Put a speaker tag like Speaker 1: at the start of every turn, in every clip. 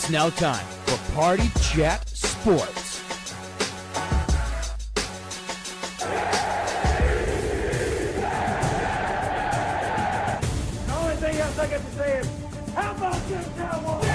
Speaker 1: It's now time for Party Chat Sports.
Speaker 2: The only thing else I got to say is, how about this Cowboys?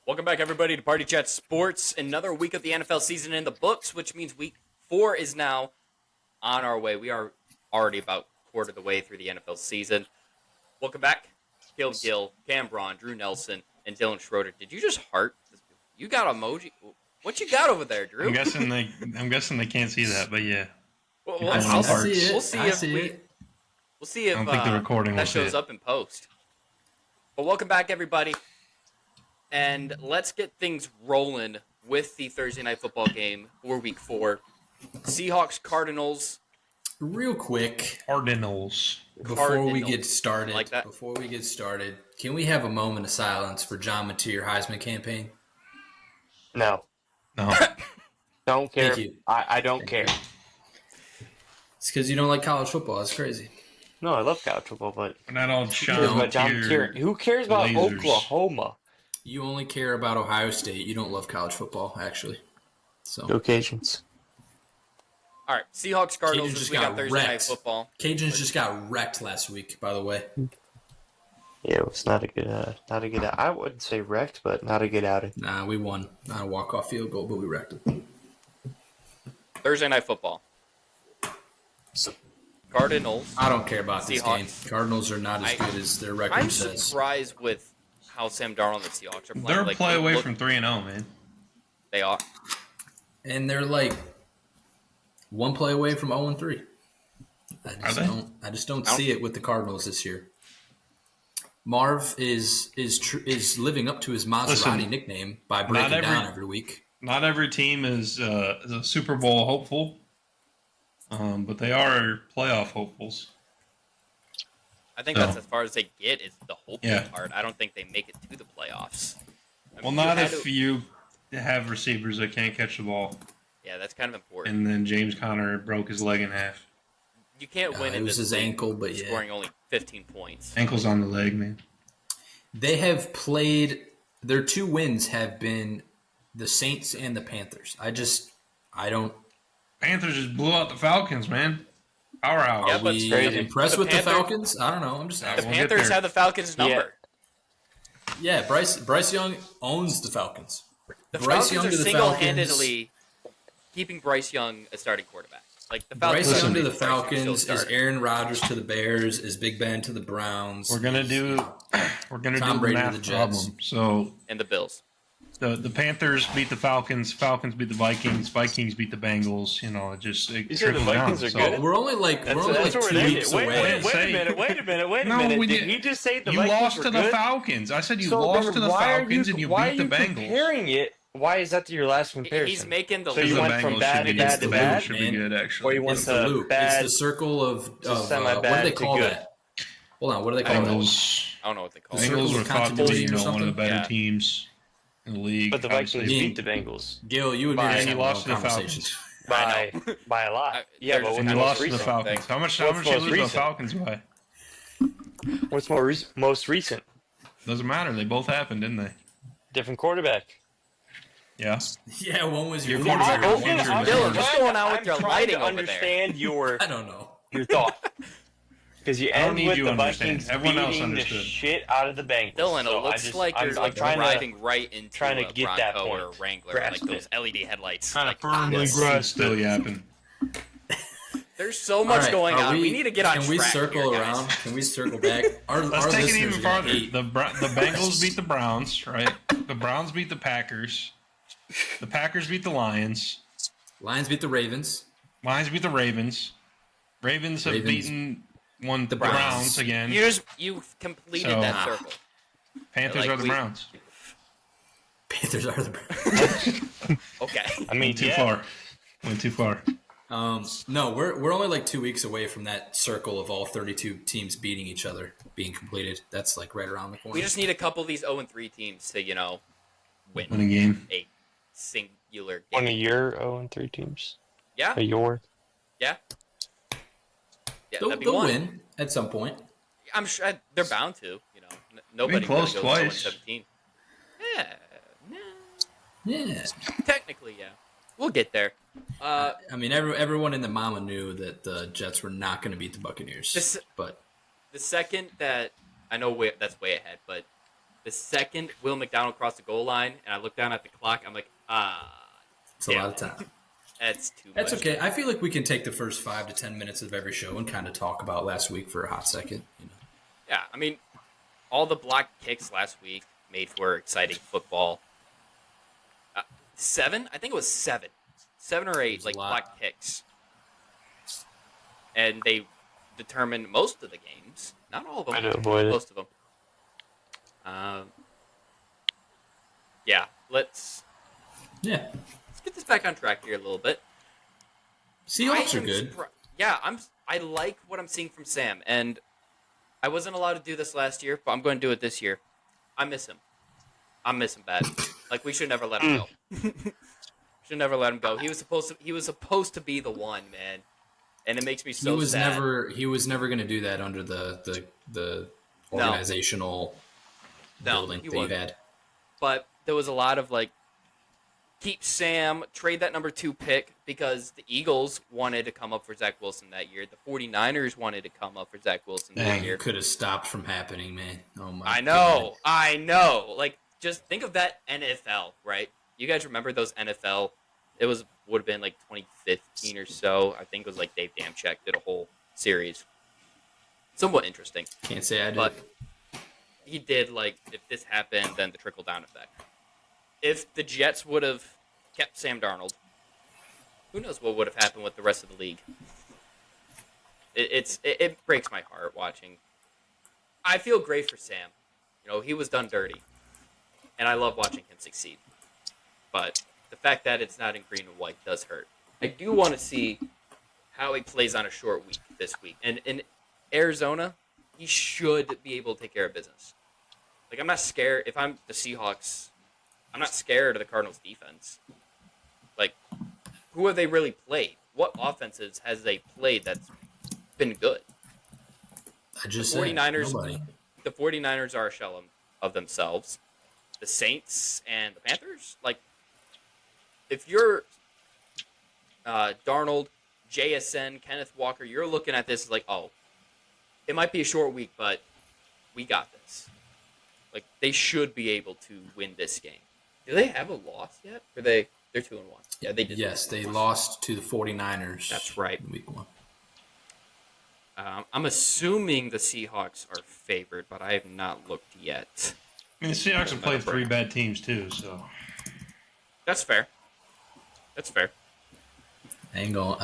Speaker 3: Welcome back, everybody, to Party Chat Sports. Another week of the NFL season in the books, which means week 4 is now on our way. We are already about quarter of the way through the NFL season. Welcome back, Gill, Cam Braun, Drew Nelson, and Dillon Schroeder. Did you just heart? You got emoji? What you got over there, Drew?
Speaker 4: I'm guessing they can't see that, but yeah.
Speaker 3: We'll
Speaker 4: see
Speaker 3: see
Speaker 4: it.
Speaker 3: if
Speaker 4: I don't think the recording
Speaker 3: that
Speaker 4: will see
Speaker 3: shows
Speaker 4: it.
Speaker 3: up in post. But welcome back, everybody. And let's get things rolling with the Thursday Night Football game for Week 4. Seahawks-Cardinals.
Speaker 5: Real quick,
Speaker 4: Cardinals.
Speaker 5: before we get started, can we have a moment of silence for John Mateer Heisman campaign?
Speaker 6: No.
Speaker 4: No.
Speaker 6: Don't care.
Speaker 5: Thank you.
Speaker 6: I don't care.
Speaker 5: It's because you don't like college football. That's crazy.
Speaker 6: No, I love college football, but
Speaker 4: We're not all
Speaker 6: who cares about John Mateer? Who cares about
Speaker 4: lasers.
Speaker 6: Oklahoma?
Speaker 5: You only care about Ohio State. You don't love college football, actually. So
Speaker 6: No Cajuns.
Speaker 3: All right, Seahawks-Cardinals
Speaker 5: Cajuns
Speaker 3: this
Speaker 5: just
Speaker 3: week on
Speaker 5: got
Speaker 3: Thursday Night
Speaker 5: wrecked.
Speaker 3: Football.
Speaker 5: Cajuns just got wrecked last week, by the way.
Speaker 6: Yeah, it was not a good. I wouldn't say wrecked, but not a good outing.
Speaker 5: Nah, we won. Not a walk-off field goal, but we wrecked them.
Speaker 3: Thursday Night Football. Cardinals.
Speaker 5: I don't care about this game.
Speaker 3: Seahawks.
Speaker 5: Cardinals are not as good as their record
Speaker 3: I'm
Speaker 5: says.
Speaker 3: surprised with how Sam Darnold and the Seahawks are playing.
Speaker 4: They're
Speaker 3: Like,
Speaker 4: play
Speaker 3: they
Speaker 4: away
Speaker 3: look-
Speaker 4: from 3-0, man.
Speaker 3: They are.
Speaker 5: And they're like one play away from 0-3. I just don't see it with the Cardinals this year. Marv is living up to his Maserati nickname by breaking down every week.
Speaker 4: Not every team is a Super Bowl hopeful, but they are playoff hopefuls.
Speaker 3: I think that's as far as they get is the hopeful
Speaker 4: Yeah.
Speaker 3: part. I don't think they make it to the playoffs. I mean,
Speaker 4: Well, not if you have receivers that can't catch the ball.
Speaker 3: Yeah, that's kind of important.
Speaker 4: And then James Conner broke his leg in half.
Speaker 3: You can't win
Speaker 5: It
Speaker 3: in
Speaker 5: was
Speaker 3: this
Speaker 5: his
Speaker 3: league
Speaker 5: ankle, but yeah.
Speaker 3: scoring only 15 points.
Speaker 4: Ankle's on the leg, man.
Speaker 5: They have played – their 2 wins have been the Saints and the Panthers. I don't –
Speaker 4: Panthers just blew out the Falcons, man. Powerhouse.
Speaker 3: Yeah,
Speaker 5: Are
Speaker 3: but
Speaker 5: we
Speaker 6: crazy.
Speaker 5: impressed
Speaker 3: The
Speaker 5: with the
Speaker 3: Panthers-
Speaker 5: Falcons? I don't know. I'm just
Speaker 3: The
Speaker 5: asking.
Speaker 4: We'll get
Speaker 3: Panthers
Speaker 4: there.
Speaker 3: have the Falcons' number.
Speaker 5: Yeah, Bryce Young owns the Falcons.
Speaker 3: The
Speaker 5: Bryce
Speaker 3: Falcons
Speaker 5: Young
Speaker 3: are
Speaker 5: to the
Speaker 3: single-handedly keeping Bryce Young a starting quarterback. Like the Falcons.
Speaker 5: Bryce Young to
Speaker 3: are
Speaker 5: the
Speaker 3: making Bryce Young still
Speaker 5: Falcons, is
Speaker 3: starting.
Speaker 5: Aaron Rodgers to the Bears, is Big Ben to the Browns.
Speaker 4: We're gonna do
Speaker 5: Tom
Speaker 4: the
Speaker 5: Brady to
Speaker 4: math
Speaker 5: the Jets.
Speaker 4: problem. So
Speaker 3: And the Bills.
Speaker 4: the Panthers beat the Falcons. Falcons beat the Vikings. Vikings beat the Bengals. You know, it
Speaker 6: You said the
Speaker 4: trickles
Speaker 6: Vikings
Speaker 4: down.
Speaker 6: are
Speaker 4: So
Speaker 6: good?
Speaker 5: We're only like
Speaker 6: That's
Speaker 5: 2
Speaker 6: where it ended.
Speaker 5: weeks
Speaker 6: Wait
Speaker 5: away.
Speaker 6: a minute.
Speaker 4: No,
Speaker 6: Did
Speaker 4: we did.
Speaker 6: he just say the
Speaker 4: you
Speaker 6: Vikings
Speaker 4: lost
Speaker 6: were
Speaker 4: to the
Speaker 6: good?
Speaker 4: Falcons. I said you
Speaker 6: So
Speaker 4: lost
Speaker 6: then
Speaker 4: to the
Speaker 6: why are
Speaker 4: Falcons and you
Speaker 6: why
Speaker 4: beat the
Speaker 6: are you
Speaker 4: Bengals.
Speaker 6: comparing it? Why is that your last comparison?
Speaker 3: He's making the
Speaker 6: So
Speaker 3: leap.
Speaker 6: you
Speaker 4: The
Speaker 6: went
Speaker 4: Bengals
Speaker 6: from bad
Speaker 4: should
Speaker 6: to
Speaker 4: be
Speaker 6: bad
Speaker 4: good.
Speaker 6: to
Speaker 4: The
Speaker 6: bad?
Speaker 4: Bengals should be good,
Speaker 6: Or
Speaker 4: actually.
Speaker 6: you went
Speaker 5: It's the
Speaker 6: to
Speaker 5: loop.
Speaker 6: bad?
Speaker 5: It's the circle of what do
Speaker 6: semi-bad
Speaker 5: they
Speaker 6: to
Speaker 5: call
Speaker 6: good.
Speaker 5: that? Hold on, what do they call that?
Speaker 4: Bengals.
Speaker 3: I don't know what they call
Speaker 5: The
Speaker 3: it.
Speaker 5: circle
Speaker 4: Bengals
Speaker 5: of
Speaker 4: were thought to be
Speaker 5: continuity or
Speaker 4: one of the
Speaker 5: something?
Speaker 4: better
Speaker 3: Yeah.
Speaker 4: teams in the league.
Speaker 6: But the Vikings
Speaker 4: obviously.
Speaker 6: beat the Bengals
Speaker 5: Gil, you and me
Speaker 6: By-
Speaker 5: are
Speaker 6: and
Speaker 5: having
Speaker 4: you
Speaker 5: a
Speaker 4: lost
Speaker 5: long
Speaker 4: to the
Speaker 5: conversation.
Speaker 4: Falcons.
Speaker 6: by a lot. Yeah,
Speaker 3: there's
Speaker 6: but
Speaker 3: a
Speaker 6: what's
Speaker 4: And you
Speaker 6: most
Speaker 4: lost to the
Speaker 6: recent?
Speaker 4: Falcons. How much
Speaker 6: What's
Speaker 4: did you
Speaker 6: most
Speaker 4: lose to the
Speaker 6: recent?
Speaker 4: Falcons by?
Speaker 6: What's most recent?
Speaker 4: Doesn't matter. They both happened, didn't they?
Speaker 6: Different quarterback.
Speaker 4: Yeah.
Speaker 5: Yeah, one was your
Speaker 4: Your
Speaker 5: quarterback.
Speaker 4: quarterback
Speaker 5: and
Speaker 4: was
Speaker 5: one was
Speaker 4: injured.
Speaker 5: your
Speaker 3: Dylan, what's going on with your
Speaker 6: I'm trying
Speaker 3: lighting
Speaker 6: to
Speaker 3: over there?
Speaker 6: understand
Speaker 5: I don't know.
Speaker 6: your thought. Because you
Speaker 4: I don't
Speaker 6: end
Speaker 4: need
Speaker 6: with
Speaker 4: you
Speaker 6: the
Speaker 4: to understand.
Speaker 6: Vikings
Speaker 4: Everyone else
Speaker 6: beating the
Speaker 4: understood.
Speaker 6: shit out of the Bengals.
Speaker 3: Dylan,
Speaker 6: So
Speaker 3: it looks like you're like
Speaker 6: trying
Speaker 3: riding right into
Speaker 6: trying to
Speaker 3: a
Speaker 6: get
Speaker 3: Bronco
Speaker 6: that
Speaker 3: or a
Speaker 6: point.
Speaker 3: Wrangler,
Speaker 6: Grasp
Speaker 3: like those
Speaker 6: it.
Speaker 3: LED headlights.
Speaker 6: Trying to
Speaker 3: Like,
Speaker 6: firmly
Speaker 4: Yes.
Speaker 6: grasp
Speaker 4: Still
Speaker 6: it.
Speaker 4: yapping.
Speaker 3: there's so
Speaker 5: All
Speaker 3: much
Speaker 5: right,
Speaker 3: going
Speaker 5: are
Speaker 3: on. We need to get on
Speaker 5: Can we
Speaker 3: track
Speaker 5: circle
Speaker 3: here,
Speaker 5: around?
Speaker 3: guys.
Speaker 5: Can we circle back? Our
Speaker 4: Let's take it
Speaker 5: listeners
Speaker 4: even
Speaker 5: are gonna
Speaker 4: farther.
Speaker 5: hate-
Speaker 4: The Bengals beat the Browns, right? The Browns beat the Packers. The Packers beat the Lions.
Speaker 5: Lions beat the Ravens.
Speaker 4: Lions beat the Ravens. Ravens have
Speaker 5: Ravens.
Speaker 4: beaten the
Speaker 5: Browns.
Speaker 4: Browns again.
Speaker 3: You've completed
Speaker 4: So-
Speaker 3: that circle.
Speaker 4: Panthers
Speaker 3: like
Speaker 4: are the
Speaker 3: we-
Speaker 4: Browns.
Speaker 5: Panthers are the Browns.
Speaker 3: Okay.
Speaker 6: I mean,
Speaker 4: Went too far. Went too far.
Speaker 5: No, we're only like 2 weeks away from that circle of all 32 teams beating each other being completed. That's like right around the corner.
Speaker 3: We just need a couple of these 0-3 teams to, win
Speaker 4: Win a game.
Speaker 3: a singular game.
Speaker 6: one of your 0-3 teams.
Speaker 3: Yeah.
Speaker 6: Your.
Speaker 3: Yeah. Yeah,
Speaker 5: They'll,
Speaker 3: that'd be
Speaker 5: they'll
Speaker 3: one.
Speaker 5: win at some point.
Speaker 3: I'm sure they're bound to. Nobody's
Speaker 4: close
Speaker 3: going to go
Speaker 4: twice.
Speaker 3: 0-17. Yeah. No.
Speaker 5: Yeah.
Speaker 3: Technically, yeah. We'll get there.
Speaker 5: I mean, everyone in the mama knew that the Jets were not going to beat the Buccaneers. But
Speaker 3: the second that I know that's way ahead, but the second Will McDonald crossed the goal line and I look down at the clock, I'm like,
Speaker 5: it's a lot of time.
Speaker 3: That's too much.
Speaker 5: That's okay. I feel like we can take the first 5 to 10 minutes of every show and kind of talk about last week for a hot second.
Speaker 3: Yeah, I mean, all the blocked kicks last week made for exciting football. 7? I think it was 7. 7 or 8, like, blocked kicks. And they determined most of the games. Not all of them.
Speaker 6: I know, boy.
Speaker 3: Most of them. Yeah, let's get this back on track here a little bit.
Speaker 5: Seahawks are good.
Speaker 3: I like what I'm seeing from Sam, and I wasn't allowed to do this last year, but I'm going to do it this year. I miss him. I miss him bad. Like, we should never let him go. Should never let him go. He was supposed to be the one, man, and it makes me so sad.
Speaker 5: He was never going to do that under the organizational building that you had.
Speaker 3: But there was a lot of keep Sam, trade that number 2 pick, because the Eagles wanted to come up for Zach Wilson that year. The 49ers wanted to come up for Zach Wilson that year.
Speaker 5: It could have stopped from happening, man. Oh my!
Speaker 3: I know. Just think of that NFL, right? You guys remember those NFL? It would have been 2015 or so. I think it was Dave Damchek did a whole series. Somewhat interesting.
Speaker 5: Can't say I did.
Speaker 3: But he did if this happened, then the trickle down effect. If the Jets would have kept Sam Darnold, who knows what would have happened with the rest of the league? It breaks my heart watching. I feel great for Sam. He was done dirty, and I love watching him succeed. But the fact that it's not in green and white does hurt. I do want to see how he plays on a short week this week. And in Arizona, he should be able to take care of business. I'm not scared. If I'm the Seahawks, I'm not scared of the Cardinals' defense. Who have they really played? What offenses has they played that's been good?
Speaker 5: I just
Speaker 3: the 49ers,
Speaker 5: said nobody.
Speaker 3: The 49ers are a shell of themselves. The Saints and the Panthers, if you're Darnold, JSN, Kenneth Walker, you're looking at this it might be a short week, but we got this. They should be able to win this game. Do they have a loss yet? Or they're 2-1? Yeah, they did.
Speaker 5: Yes, they lost to the 49ers.
Speaker 3: That's right.
Speaker 5: In week 1.
Speaker 3: I'm assuming the Seahawks are favored, but I have not looked yet.
Speaker 4: I mean, the Seahawks have played 3 bad teams too, so
Speaker 3: that's fair. That's fair.
Speaker 5: I'm not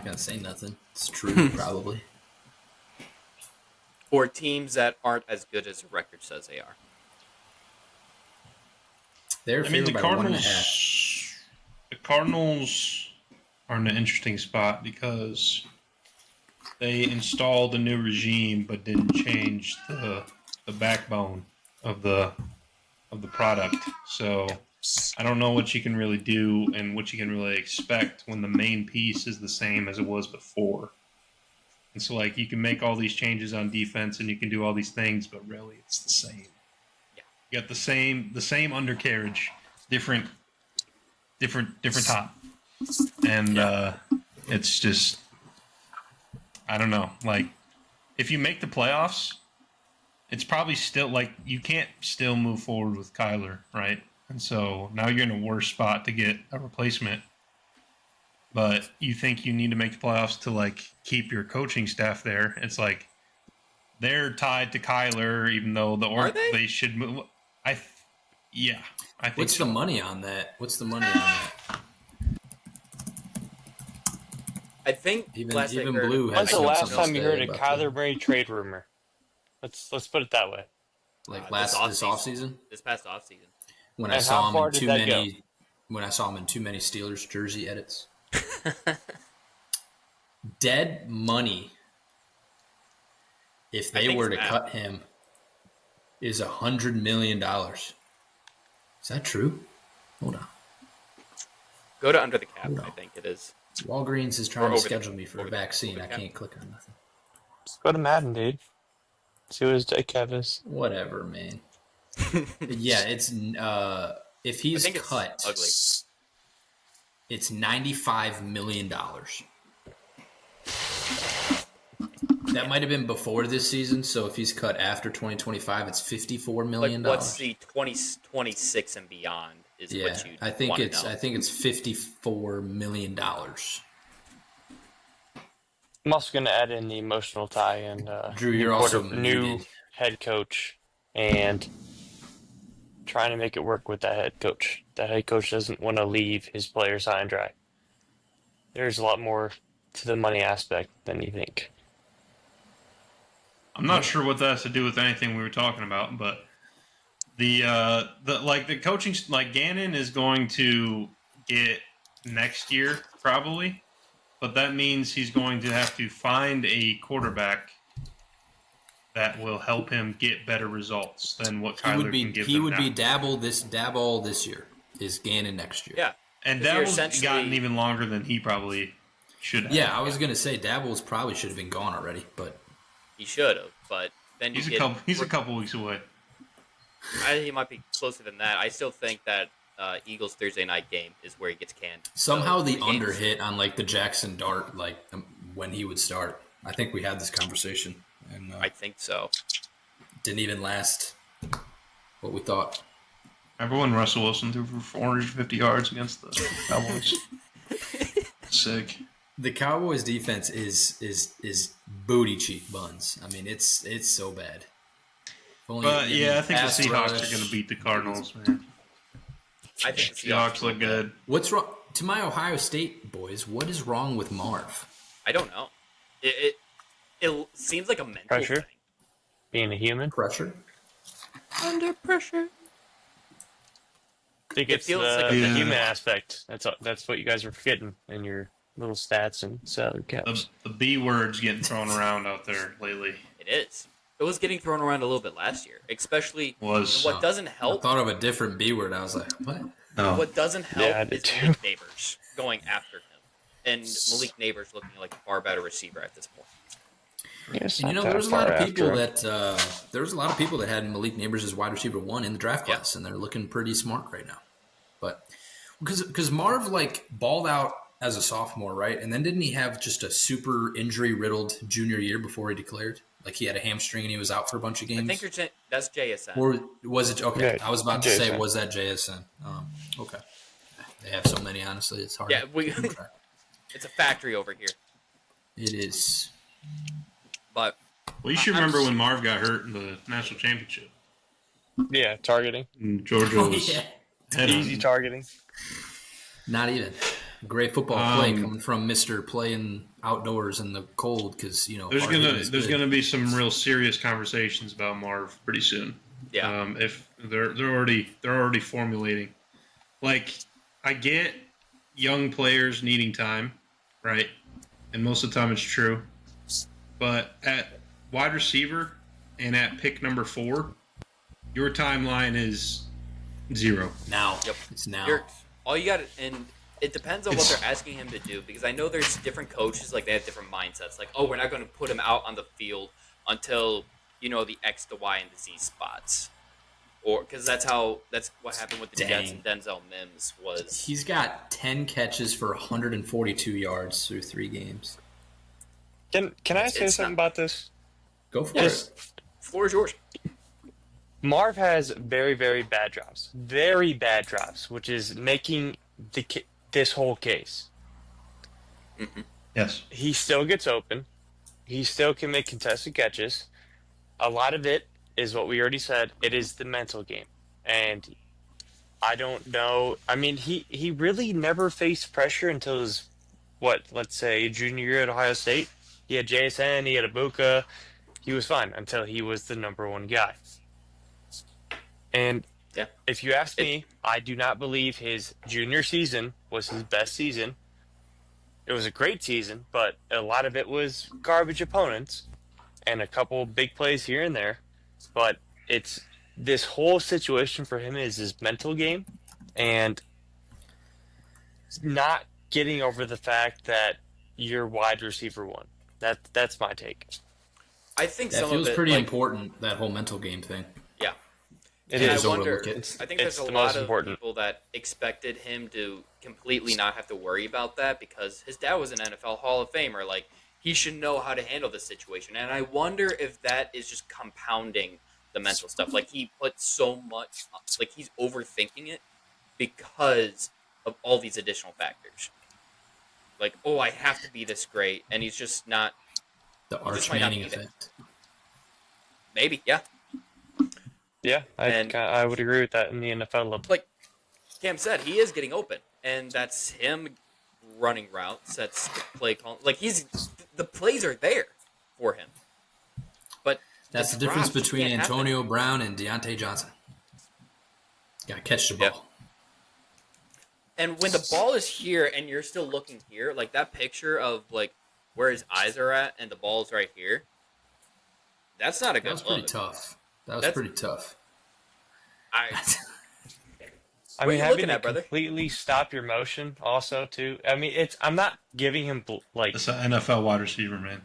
Speaker 5: gonna say nothing. It's true, probably.
Speaker 3: Or teams that aren't as good as the record says they are.
Speaker 5: They're favored by 1.5.
Speaker 4: The Cardinals are in an interesting spot because they installed a new regime but didn't change the backbone of the product. So I don't know what you can really do and what you can really expect when the main piece is the same as it was before. And so you can make all these changes on defense and you can do all these things, but really it's the same.
Speaker 3: Yeah.
Speaker 4: You got the same undercarriage, different top. And it's just, I don't know. If you make the playoffs, it's probably still you can't still move forward with Kyler, right? And so now you're in a worse spot to get a replacement. But you think you need to make the playoffs to keep your coaching staff there. It's they're tied to Kyler, even though they should move. I think.
Speaker 5: What's the money on that?
Speaker 3: I think
Speaker 5: even
Speaker 3: Blue
Speaker 5: Blue has.
Speaker 6: When's the last
Speaker 5: something
Speaker 6: time you
Speaker 5: to say
Speaker 6: heard a
Speaker 5: about
Speaker 6: Kyler Murray trade rumor? Let's put it that way.
Speaker 5: this offseason?
Speaker 3: This past offseason.
Speaker 5: when
Speaker 6: And
Speaker 5: I saw
Speaker 6: how
Speaker 5: him
Speaker 6: far
Speaker 5: in
Speaker 6: did
Speaker 5: too
Speaker 6: that
Speaker 5: many when I saw him in too many Steelers jersey edits. Dead money. If
Speaker 3: I
Speaker 5: they
Speaker 3: think
Speaker 5: were
Speaker 3: it's
Speaker 5: to
Speaker 3: that.
Speaker 5: cut him, is $100 million. Is that true? Hold on.
Speaker 3: Go to under the cap.
Speaker 5: Hold on.
Speaker 3: I think it is.
Speaker 5: Walgreens is trying
Speaker 3: Or
Speaker 5: to
Speaker 3: over the-
Speaker 5: schedule me for a
Speaker 3: over the-
Speaker 5: vaccine.
Speaker 3: over the
Speaker 5: I
Speaker 3: cap.
Speaker 5: can't click on nothing.
Speaker 6: Just go to Madden, dude. See what his day cap is.
Speaker 5: Whatever, man. Yeah, it's if he's
Speaker 3: I think it's
Speaker 5: cut,
Speaker 3: ugly.
Speaker 5: it's $95 million. That might have been before this season, so if he's cut after 2025, it's $54
Speaker 3: Like,
Speaker 5: million.
Speaker 3: what's the 2026 and beyond is
Speaker 5: Yeah,
Speaker 3: what you
Speaker 5: I think
Speaker 3: wanna
Speaker 5: it's
Speaker 3: know.
Speaker 5: $54 million.
Speaker 6: I'm also going to add in the emotional tie and
Speaker 5: Drew, you're also
Speaker 6: new
Speaker 5: muted.
Speaker 6: head coach and trying to make it work with that head coach. That head coach doesn't want to leave his players high and dry. There's a lot more to the money aspect than you think.
Speaker 4: I'm not sure what that has to do with anything we were talking about, but the coaching, like Gannon is going to get next year probably, but that means he's going to have to find a quarterback that will help him get better results than what Kyler can give
Speaker 5: He
Speaker 4: them
Speaker 5: would
Speaker 4: now.
Speaker 5: be Dabble this year. Is Gannon next year?
Speaker 3: Yeah.
Speaker 4: And
Speaker 3: 'Cause you're
Speaker 4: Dabble's
Speaker 3: essentially-
Speaker 4: gotten even longer than he probably should have.
Speaker 5: Yeah, I was gonna say Dabble's probably should have been gone already, but
Speaker 3: He should have, but then you
Speaker 4: He's
Speaker 3: get
Speaker 4: a couple weeks away.
Speaker 3: he might be closer than that. I still think that Eagles Thursday night game is where he gets canned.
Speaker 5: somehow
Speaker 3: So,
Speaker 5: the
Speaker 3: games-
Speaker 5: under hit on like the Jackson Dart, like when he would start. I think we had this conversation, and
Speaker 3: I think so.
Speaker 5: didn't even last what we thought.
Speaker 4: Remember when Russell Wilson threw for 450 yards against the Cowboys? Sick.
Speaker 5: The Cowboys defense is booty cheek buns. I mean, it's so bad. If only-
Speaker 4: But yeah, I think the
Speaker 5: pass
Speaker 4: Seahawks
Speaker 5: rush.
Speaker 4: are going to beat the Cardinals, man.
Speaker 3: I think the
Speaker 4: Seahawks look good.
Speaker 5: What's wrong? To my Ohio State boys, what is wrong with Marv?
Speaker 3: I don't know. It seems like a mental
Speaker 6: Pressure?
Speaker 3: thing.
Speaker 6: Being a human.
Speaker 5: Pressure?
Speaker 3: Under pressure.
Speaker 6: I think
Speaker 3: It
Speaker 6: it's
Speaker 3: feels
Speaker 6: the,
Speaker 3: like
Speaker 4: a-
Speaker 6: the human aspect. That's what you guys are forgetting in your little stats and salary caps.
Speaker 4: The B word's getting thrown around out there lately.
Speaker 3: It is. It was getting thrown around a little bit last year, especially
Speaker 4: Was.
Speaker 3: what doesn't
Speaker 5: I
Speaker 3: help.
Speaker 5: thought of a different B word. I was like, what?
Speaker 4: No.
Speaker 3: What doesn't help
Speaker 6: Yeah, I did
Speaker 3: is
Speaker 6: too.
Speaker 3: Malik Neighbors going after him, and Malik Neighbors looking like a far better receiver at this point.
Speaker 6: Yeah, it's
Speaker 5: And,
Speaker 6: not
Speaker 5: there's a
Speaker 6: that
Speaker 5: lot
Speaker 6: far
Speaker 5: of people
Speaker 6: after.
Speaker 5: that had Malik Neighbors as wide receiver 1 in the draft class, and they're looking pretty smart right now. But because Marv like balled out as a sophomore, right? And then didn't he have just a super injury riddled junior year before he declared? Like he had a hamstring and he was out for a bunch of
Speaker 3: I
Speaker 5: games.
Speaker 3: think that's JSN.
Speaker 5: Or was it okay?
Speaker 6: Yeah,
Speaker 5: I was about to say,
Speaker 6: JSN.
Speaker 5: was that JSN? Okay. They have so many. Honestly, it's hard.
Speaker 3: Yeah,
Speaker 5: to
Speaker 3: we-
Speaker 5: keep track.
Speaker 3: It's a factory over here,
Speaker 5: It is.
Speaker 3: but
Speaker 4: Well, you should
Speaker 3: I'm
Speaker 4: remember
Speaker 3: s-
Speaker 4: when Marv got hurt in the national championship.
Speaker 6: Yeah, targeting.
Speaker 4: And Georgia
Speaker 5: Oh,
Speaker 4: was
Speaker 5: yeah.
Speaker 4: head
Speaker 6: Easy
Speaker 4: on.
Speaker 6: targeting.
Speaker 5: Not even. Great football play
Speaker 4: Um,
Speaker 5: coming from Mr. Playing outdoors in the cold because
Speaker 4: There's
Speaker 5: hard hitting is
Speaker 4: there's
Speaker 5: good.
Speaker 4: gonna be some real serious conversations about Marv pretty soon.
Speaker 3: yeah,
Speaker 4: If they're already formulating. Like, I get young players needing time, right? And most of the time it's true. But at wide receiver and at pick number 4, your timeline is 0.
Speaker 5: Now.
Speaker 3: Yep.
Speaker 5: It's now.
Speaker 3: all you got, and it depends on what they're asking him to do, because I know there's different coaches, like they have different mindsets. Like, oh, we're not going to put him out on the field until the X, the Y, and the Z spots, or because that's what happened with the Jets and Denzel Mims was.
Speaker 5: He's got 10 catches for 142 yards through 3 games.
Speaker 6: Can I say
Speaker 3: It's
Speaker 6: something
Speaker 3: not-
Speaker 6: about this?
Speaker 5: Go for
Speaker 6: Yes.
Speaker 5: it.
Speaker 3: Floor is yours.
Speaker 6: Marv has very, very bad drops. Very bad drops, which is making this whole case.
Speaker 4: Yes.
Speaker 6: He still gets open. He still can make contested catches. A lot of it is what we already said. It is the mental game. And I don't know. I mean, he really never faced pressure until his, let's say, junior year at Ohio State. He had JSN, he had Ibuka. He was fine until he was the number 1 guy. And
Speaker 3: Yeah.
Speaker 6: If you ask me, I do not believe his junior season was his best season. It was a great season, but a lot of it was garbage opponents and a couple big plays here and there. But it's this whole situation for him is his mental game and not getting over the fact that you're wide receiver one. That's my take.
Speaker 3: I think
Speaker 5: That
Speaker 3: some
Speaker 5: feels
Speaker 3: of it,
Speaker 5: pretty
Speaker 3: like,
Speaker 5: important, that whole mental game thing.
Speaker 3: Yeah.
Speaker 6: It
Speaker 3: And
Speaker 6: is.
Speaker 3: I wonder.
Speaker 5: overlook it.
Speaker 3: I think
Speaker 6: It's
Speaker 3: there's a
Speaker 6: the
Speaker 3: lot
Speaker 6: most
Speaker 3: of
Speaker 6: important.
Speaker 3: people that expected him to completely not have to worry about that because his dad was an NFL Hall of Famer. Like, he should know how to handle this situation. And I wonder if that is just compounding the mental stuff. Like, he put so much, like, he's overthinking it because of all these additional factors. Like, oh, I have to be this great, and he's just not.
Speaker 5: The
Speaker 3: He
Speaker 5: Arch
Speaker 3: just might not
Speaker 5: Manning
Speaker 3: be there.
Speaker 5: effect.
Speaker 3: Maybe, yeah.
Speaker 6: Yeah,
Speaker 3: And-
Speaker 6: I would agree with that in the NFL level.
Speaker 3: Like Cam said, he is getting open, and that's him running routes. That's the play call. Like, the plays are there for him. But
Speaker 5: That's the difference
Speaker 3: drops just
Speaker 5: between
Speaker 3: can't happen.
Speaker 5: Antonio Brown and Deontay Johnson. Got to catch the
Speaker 6: Yeah.
Speaker 5: ball.
Speaker 3: And when the ball is here and you're still looking here, like that picture of like where his eyes are at and the ball's right here, that's not a
Speaker 5: That
Speaker 3: good
Speaker 5: was pretty
Speaker 3: look.
Speaker 5: tough. That was
Speaker 3: That's-
Speaker 5: pretty tough.
Speaker 3: I
Speaker 6: I
Speaker 3: What are
Speaker 6: mean,
Speaker 3: you
Speaker 6: having
Speaker 3: looking
Speaker 6: to
Speaker 3: at, brother?
Speaker 6: completely stop your motion also too. I mean, I'm not giving him like
Speaker 4: That's an NFL wide receiver, man.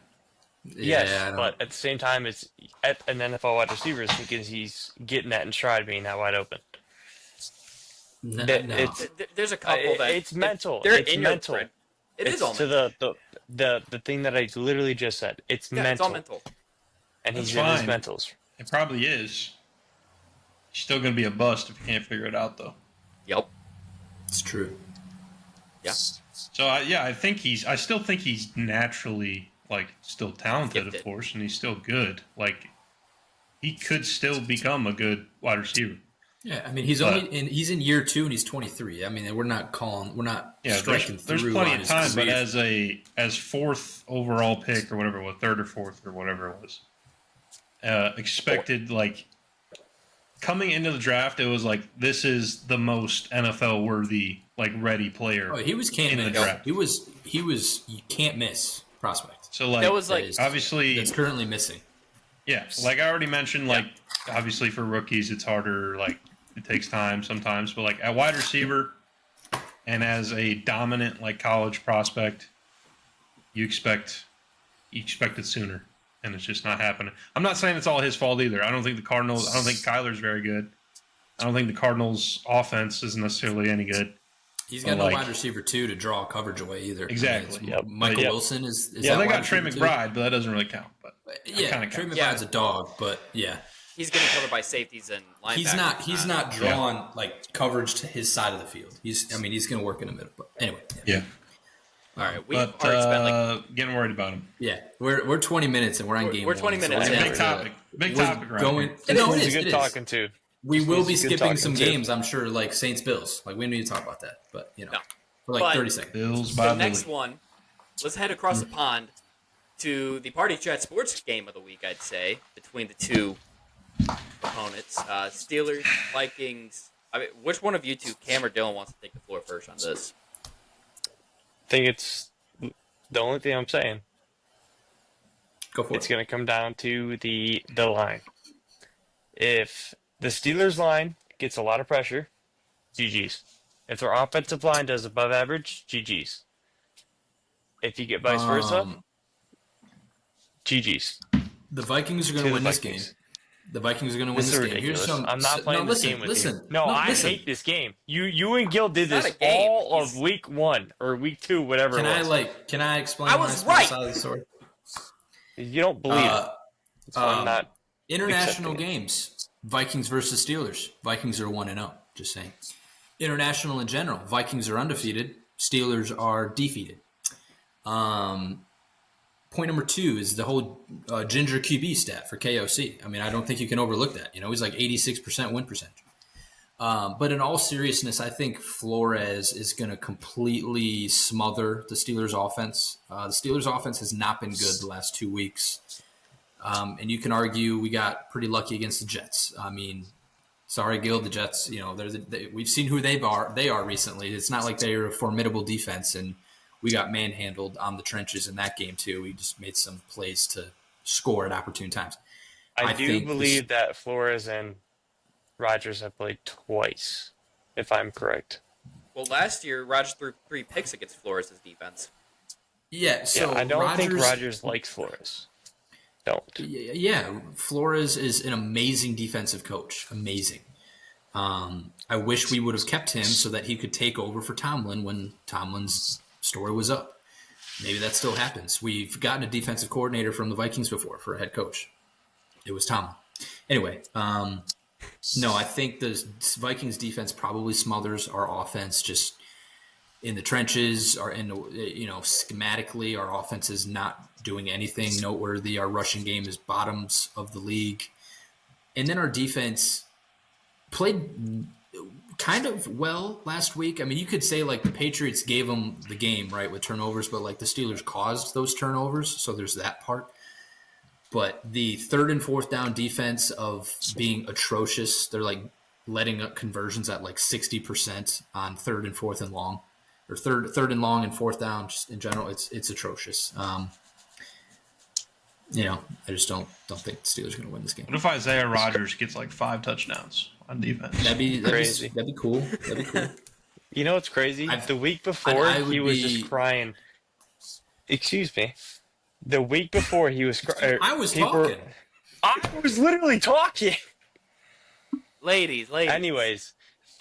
Speaker 6: yes,
Speaker 5: I don't-
Speaker 6: but at the same time, it's at an NFL wide receiver is because he's getting that in stride, being that wide open.
Speaker 5: no,
Speaker 6: that-
Speaker 5: no.
Speaker 6: it's-
Speaker 3: there's a couple that
Speaker 6: it's mental.
Speaker 3: They're
Speaker 6: It's
Speaker 3: in
Speaker 6: mental.
Speaker 3: your It
Speaker 6: it's
Speaker 3: is all
Speaker 6: to
Speaker 3: mental.
Speaker 6: the thing that I literally just said. It's
Speaker 3: Yeah,
Speaker 6: mental,
Speaker 3: it's all mental.
Speaker 6: and
Speaker 4: That's
Speaker 6: he's in his
Speaker 4: fine.
Speaker 6: mentals.
Speaker 4: It probably is. He's still going to be a bust if you can't figure it out, though.
Speaker 3: Yep.
Speaker 5: It's true.
Speaker 3: Yeah.
Speaker 4: So I still think he's naturally still talented,
Speaker 3: Gifted.
Speaker 4: of course, and he's still good. Like, he could still become a good wide receiver.
Speaker 5: Yeah, I mean he's he's in year 2 and he's 23. I mean we're not
Speaker 4: Yeah,
Speaker 5: striking
Speaker 4: there's
Speaker 5: through
Speaker 4: plenty
Speaker 5: on
Speaker 4: of
Speaker 5: his
Speaker 4: time, but
Speaker 5: career.
Speaker 4: as fourth overall pick or whatever it was, third or fourth or whatever it was, expected coming into the draft, it was like this is the most NFL worthy ready player.
Speaker 5: Oh, he was can't
Speaker 4: in the
Speaker 5: miss.
Speaker 4: draft.
Speaker 5: He was you can't miss prospect.
Speaker 4: So
Speaker 3: That was
Speaker 5: That is-
Speaker 4: obviously
Speaker 5: that's currently missing.
Speaker 4: yeah, like I already mentioned, obviously for rookies it's harder, it takes time sometimes, but at wide receiver and as a dominant college prospect, you expect it sooner, and it's just not happening. I'm not saying it's all his fault either. I don't think Kyler's very good. I don't think the Cardinals' offense is necessarily any good.
Speaker 5: He's got no
Speaker 4: Like-
Speaker 5: wide receiver 2 to draw coverage away either.
Speaker 4: Exactly.
Speaker 5: I mean,
Speaker 6: Yep.
Speaker 5: Michael
Speaker 4: Yep.
Speaker 5: Wilson is
Speaker 4: Yeah,
Speaker 5: that
Speaker 4: they
Speaker 5: wide
Speaker 4: got Trey
Speaker 5: receiver 2?
Speaker 4: McBride, but that doesn't really count. But
Speaker 5: Yeah,
Speaker 4: kinda
Speaker 5: Trey
Speaker 4: count.
Speaker 5: McBride's a dog, but yeah.
Speaker 3: He's getting covered by safeties and linebackers.
Speaker 5: He's not drawing coverage to his side of the field. He's going to work in the middle. But anyway,
Speaker 4: yeah,
Speaker 3: All right, we've
Speaker 4: but
Speaker 3: already spent
Speaker 4: getting worried about him.
Speaker 5: yeah, we're 20 minutes and we're on game
Speaker 3: we're
Speaker 5: 1.
Speaker 3: 20 minutes
Speaker 5: we're
Speaker 3: in.
Speaker 5: gonna
Speaker 4: Big
Speaker 5: have to-
Speaker 4: topic. Big
Speaker 5: we're
Speaker 4: topic right
Speaker 5: going.
Speaker 4: here.
Speaker 5: No, it
Speaker 6: It's
Speaker 5: is.
Speaker 6: a good
Speaker 5: It is.
Speaker 6: talking to.
Speaker 5: We will be
Speaker 6: It's a good
Speaker 5: skipping some
Speaker 6: talking to.
Speaker 5: games, I'm sure, like Saints Bills. We don't need to talk about that, but
Speaker 3: No.
Speaker 5: for
Speaker 3: But-
Speaker 5: 30 seconds.
Speaker 4: Bills by
Speaker 3: the next
Speaker 4: Billy.
Speaker 3: one. Let's head across the pond to the Party Chat Sports game of the week, I'd say, between the two opponents. Steelers, Vikings. I mean, which one of you two, Cam or Dillon, wants to take the floor first on this?
Speaker 6: I think it's the only thing I'm saying.
Speaker 5: Go for
Speaker 6: It's
Speaker 5: it.
Speaker 6: going to come down to the line. If the Steelers line gets a lot of pressure, GG's. If their offensive line does above average, GG's. If you get vice versa, GG's.
Speaker 5: The Vikings are going
Speaker 6: To
Speaker 5: to
Speaker 6: the
Speaker 5: win this
Speaker 6: Vikings.
Speaker 5: game. The Vikings are going to win
Speaker 6: This is
Speaker 5: this game.
Speaker 6: ridiculous.
Speaker 5: Here's some.
Speaker 6: I'm not playing this
Speaker 5: listen,
Speaker 6: game with
Speaker 5: listen,
Speaker 6: you. No, I
Speaker 5: listen.
Speaker 6: hate this game. You and Gill did
Speaker 3: It's
Speaker 6: this
Speaker 3: not a game.
Speaker 6: all
Speaker 3: He's-
Speaker 6: of week 1 or week 2, whatever
Speaker 5: Can
Speaker 6: it was.
Speaker 5: Can I explain?
Speaker 3: I
Speaker 5: my
Speaker 3: was
Speaker 5: side
Speaker 3: right.
Speaker 5: of the story?
Speaker 6: You don't believe it.
Speaker 5: Uh,
Speaker 6: So I'm not.
Speaker 5: International
Speaker 6: accepting it.
Speaker 5: games: Vikings versus Steelers. Vikings are 1-0. Just saying. International in general: Vikings are undefeated. Steelers are defeated. Point number 2 is the whole Ginger QB stat for KOC. I mean, I don't think you can overlook that. He's like 86% win percentage. But in all seriousness, I think Flores is going to completely smother the Steelers' offense. The Steelers' offense has not been good the last 2 weeks. And you can argue we got pretty lucky against the Jets. I mean, Sorry, Gill. The Jets. We've seen who they are recently. It's not like they're a formidable defense, and we got manhandled on the trenches in that game too. We just made some plays to score at opportune times.
Speaker 6: I do believe that Flores and Rodgers have played twice, if I'm correct.
Speaker 3: Well, last year Rodgers threw 3 picks against Flores' defense.
Speaker 5: Yeah, so
Speaker 6: I don't think Rodgers likes Flores. Don't.
Speaker 5: Yeah, Flores is an amazing defensive coach. Amazing. I wish we would have kept him so that he could take over for Tomlin when Tomlin's story was up. Maybe that still happens. We've gotten a defensive coordinator from the Vikings before for a head coach. It was Tomlin. Anyway, no, I think the Vikings defense probably smothers our offense just in the trenches, or schematically, our offense is not doing anything noteworthy. Our rushing game is bottoms of the league. And then our defense played kind of well last week. I mean, you could say like the Patriots gave them the game, right, with turnovers, but like the Steelers caused those turnovers. So there's that part. But the 3rd and 4th down defense of being atrocious, they're like letting up conversions at like 60% on 3rd and 4th and long. Or third and long and 4th down, just in general, it's atrocious. I just don't think the Steelers are going to win this game.
Speaker 4: What if Isaiah Rodgers gets like 5 touchdowns on defense?
Speaker 5: That'd be
Speaker 6: crazy.
Speaker 5: That'd be cool.
Speaker 6: You know what's crazy? The week before, he was just crying. Excuse me. The week before, he was crying.
Speaker 5: I was talking.
Speaker 6: I was literally talking.
Speaker 3: Ladies.
Speaker 6: Anyways,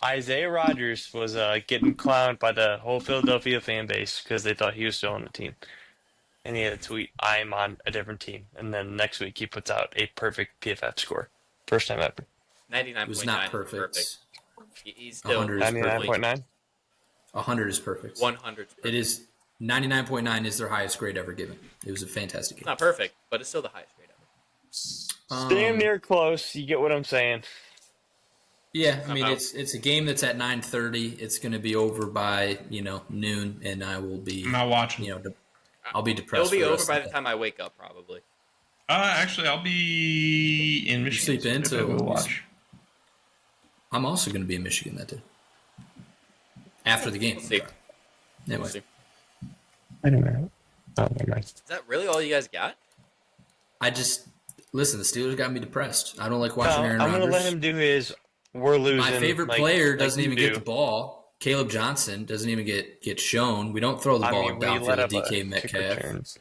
Speaker 6: Isaiah Rodgers was getting clowned by the whole Philadelphia fan base because they thought he was still on the team. And he had a tweet, "I'm on a different team." And then next week he puts out a perfect PFF score. First time ever.
Speaker 3: 99.9
Speaker 5: It was not perfect.
Speaker 3: He's still
Speaker 6: 99.9?
Speaker 5: 100 is perfect.
Speaker 3: 100 is perfect.
Speaker 5: It is 99.9 is their highest grade ever given. It was a fantastic game.
Speaker 3: It's not perfect, but it's still the highest grade ever.
Speaker 6: Damn near close. You get what I'm saying.
Speaker 5: Yeah, I mean it's a game that's at 9:30. It's going to be over by noon, and I will be.
Speaker 4: I'm not watching.
Speaker 5: I'll be depressed.
Speaker 3: It'll be over by the time I wake up, probably.
Speaker 4: Actually, I'll be in Michigan.
Speaker 5: Sleep in, so
Speaker 4: we'll watch.
Speaker 5: I'm also going to be in Michigan that day. After the game.
Speaker 3: We'll see.
Speaker 5: Anyway.
Speaker 3: We'll see.
Speaker 6: I don't know. Oh, my God.
Speaker 3: Is that really all you guys got?
Speaker 5: Listen, the Steelers got me depressed. I don't like watching Aaron
Speaker 6: I'm
Speaker 5: Rodgers.
Speaker 6: going to let him do his. We're losing.
Speaker 5: My favorite player doesn't even get the ball. Caleb Johnson doesn't even get shown. We don't throw the ball downfield to DK Metcalf.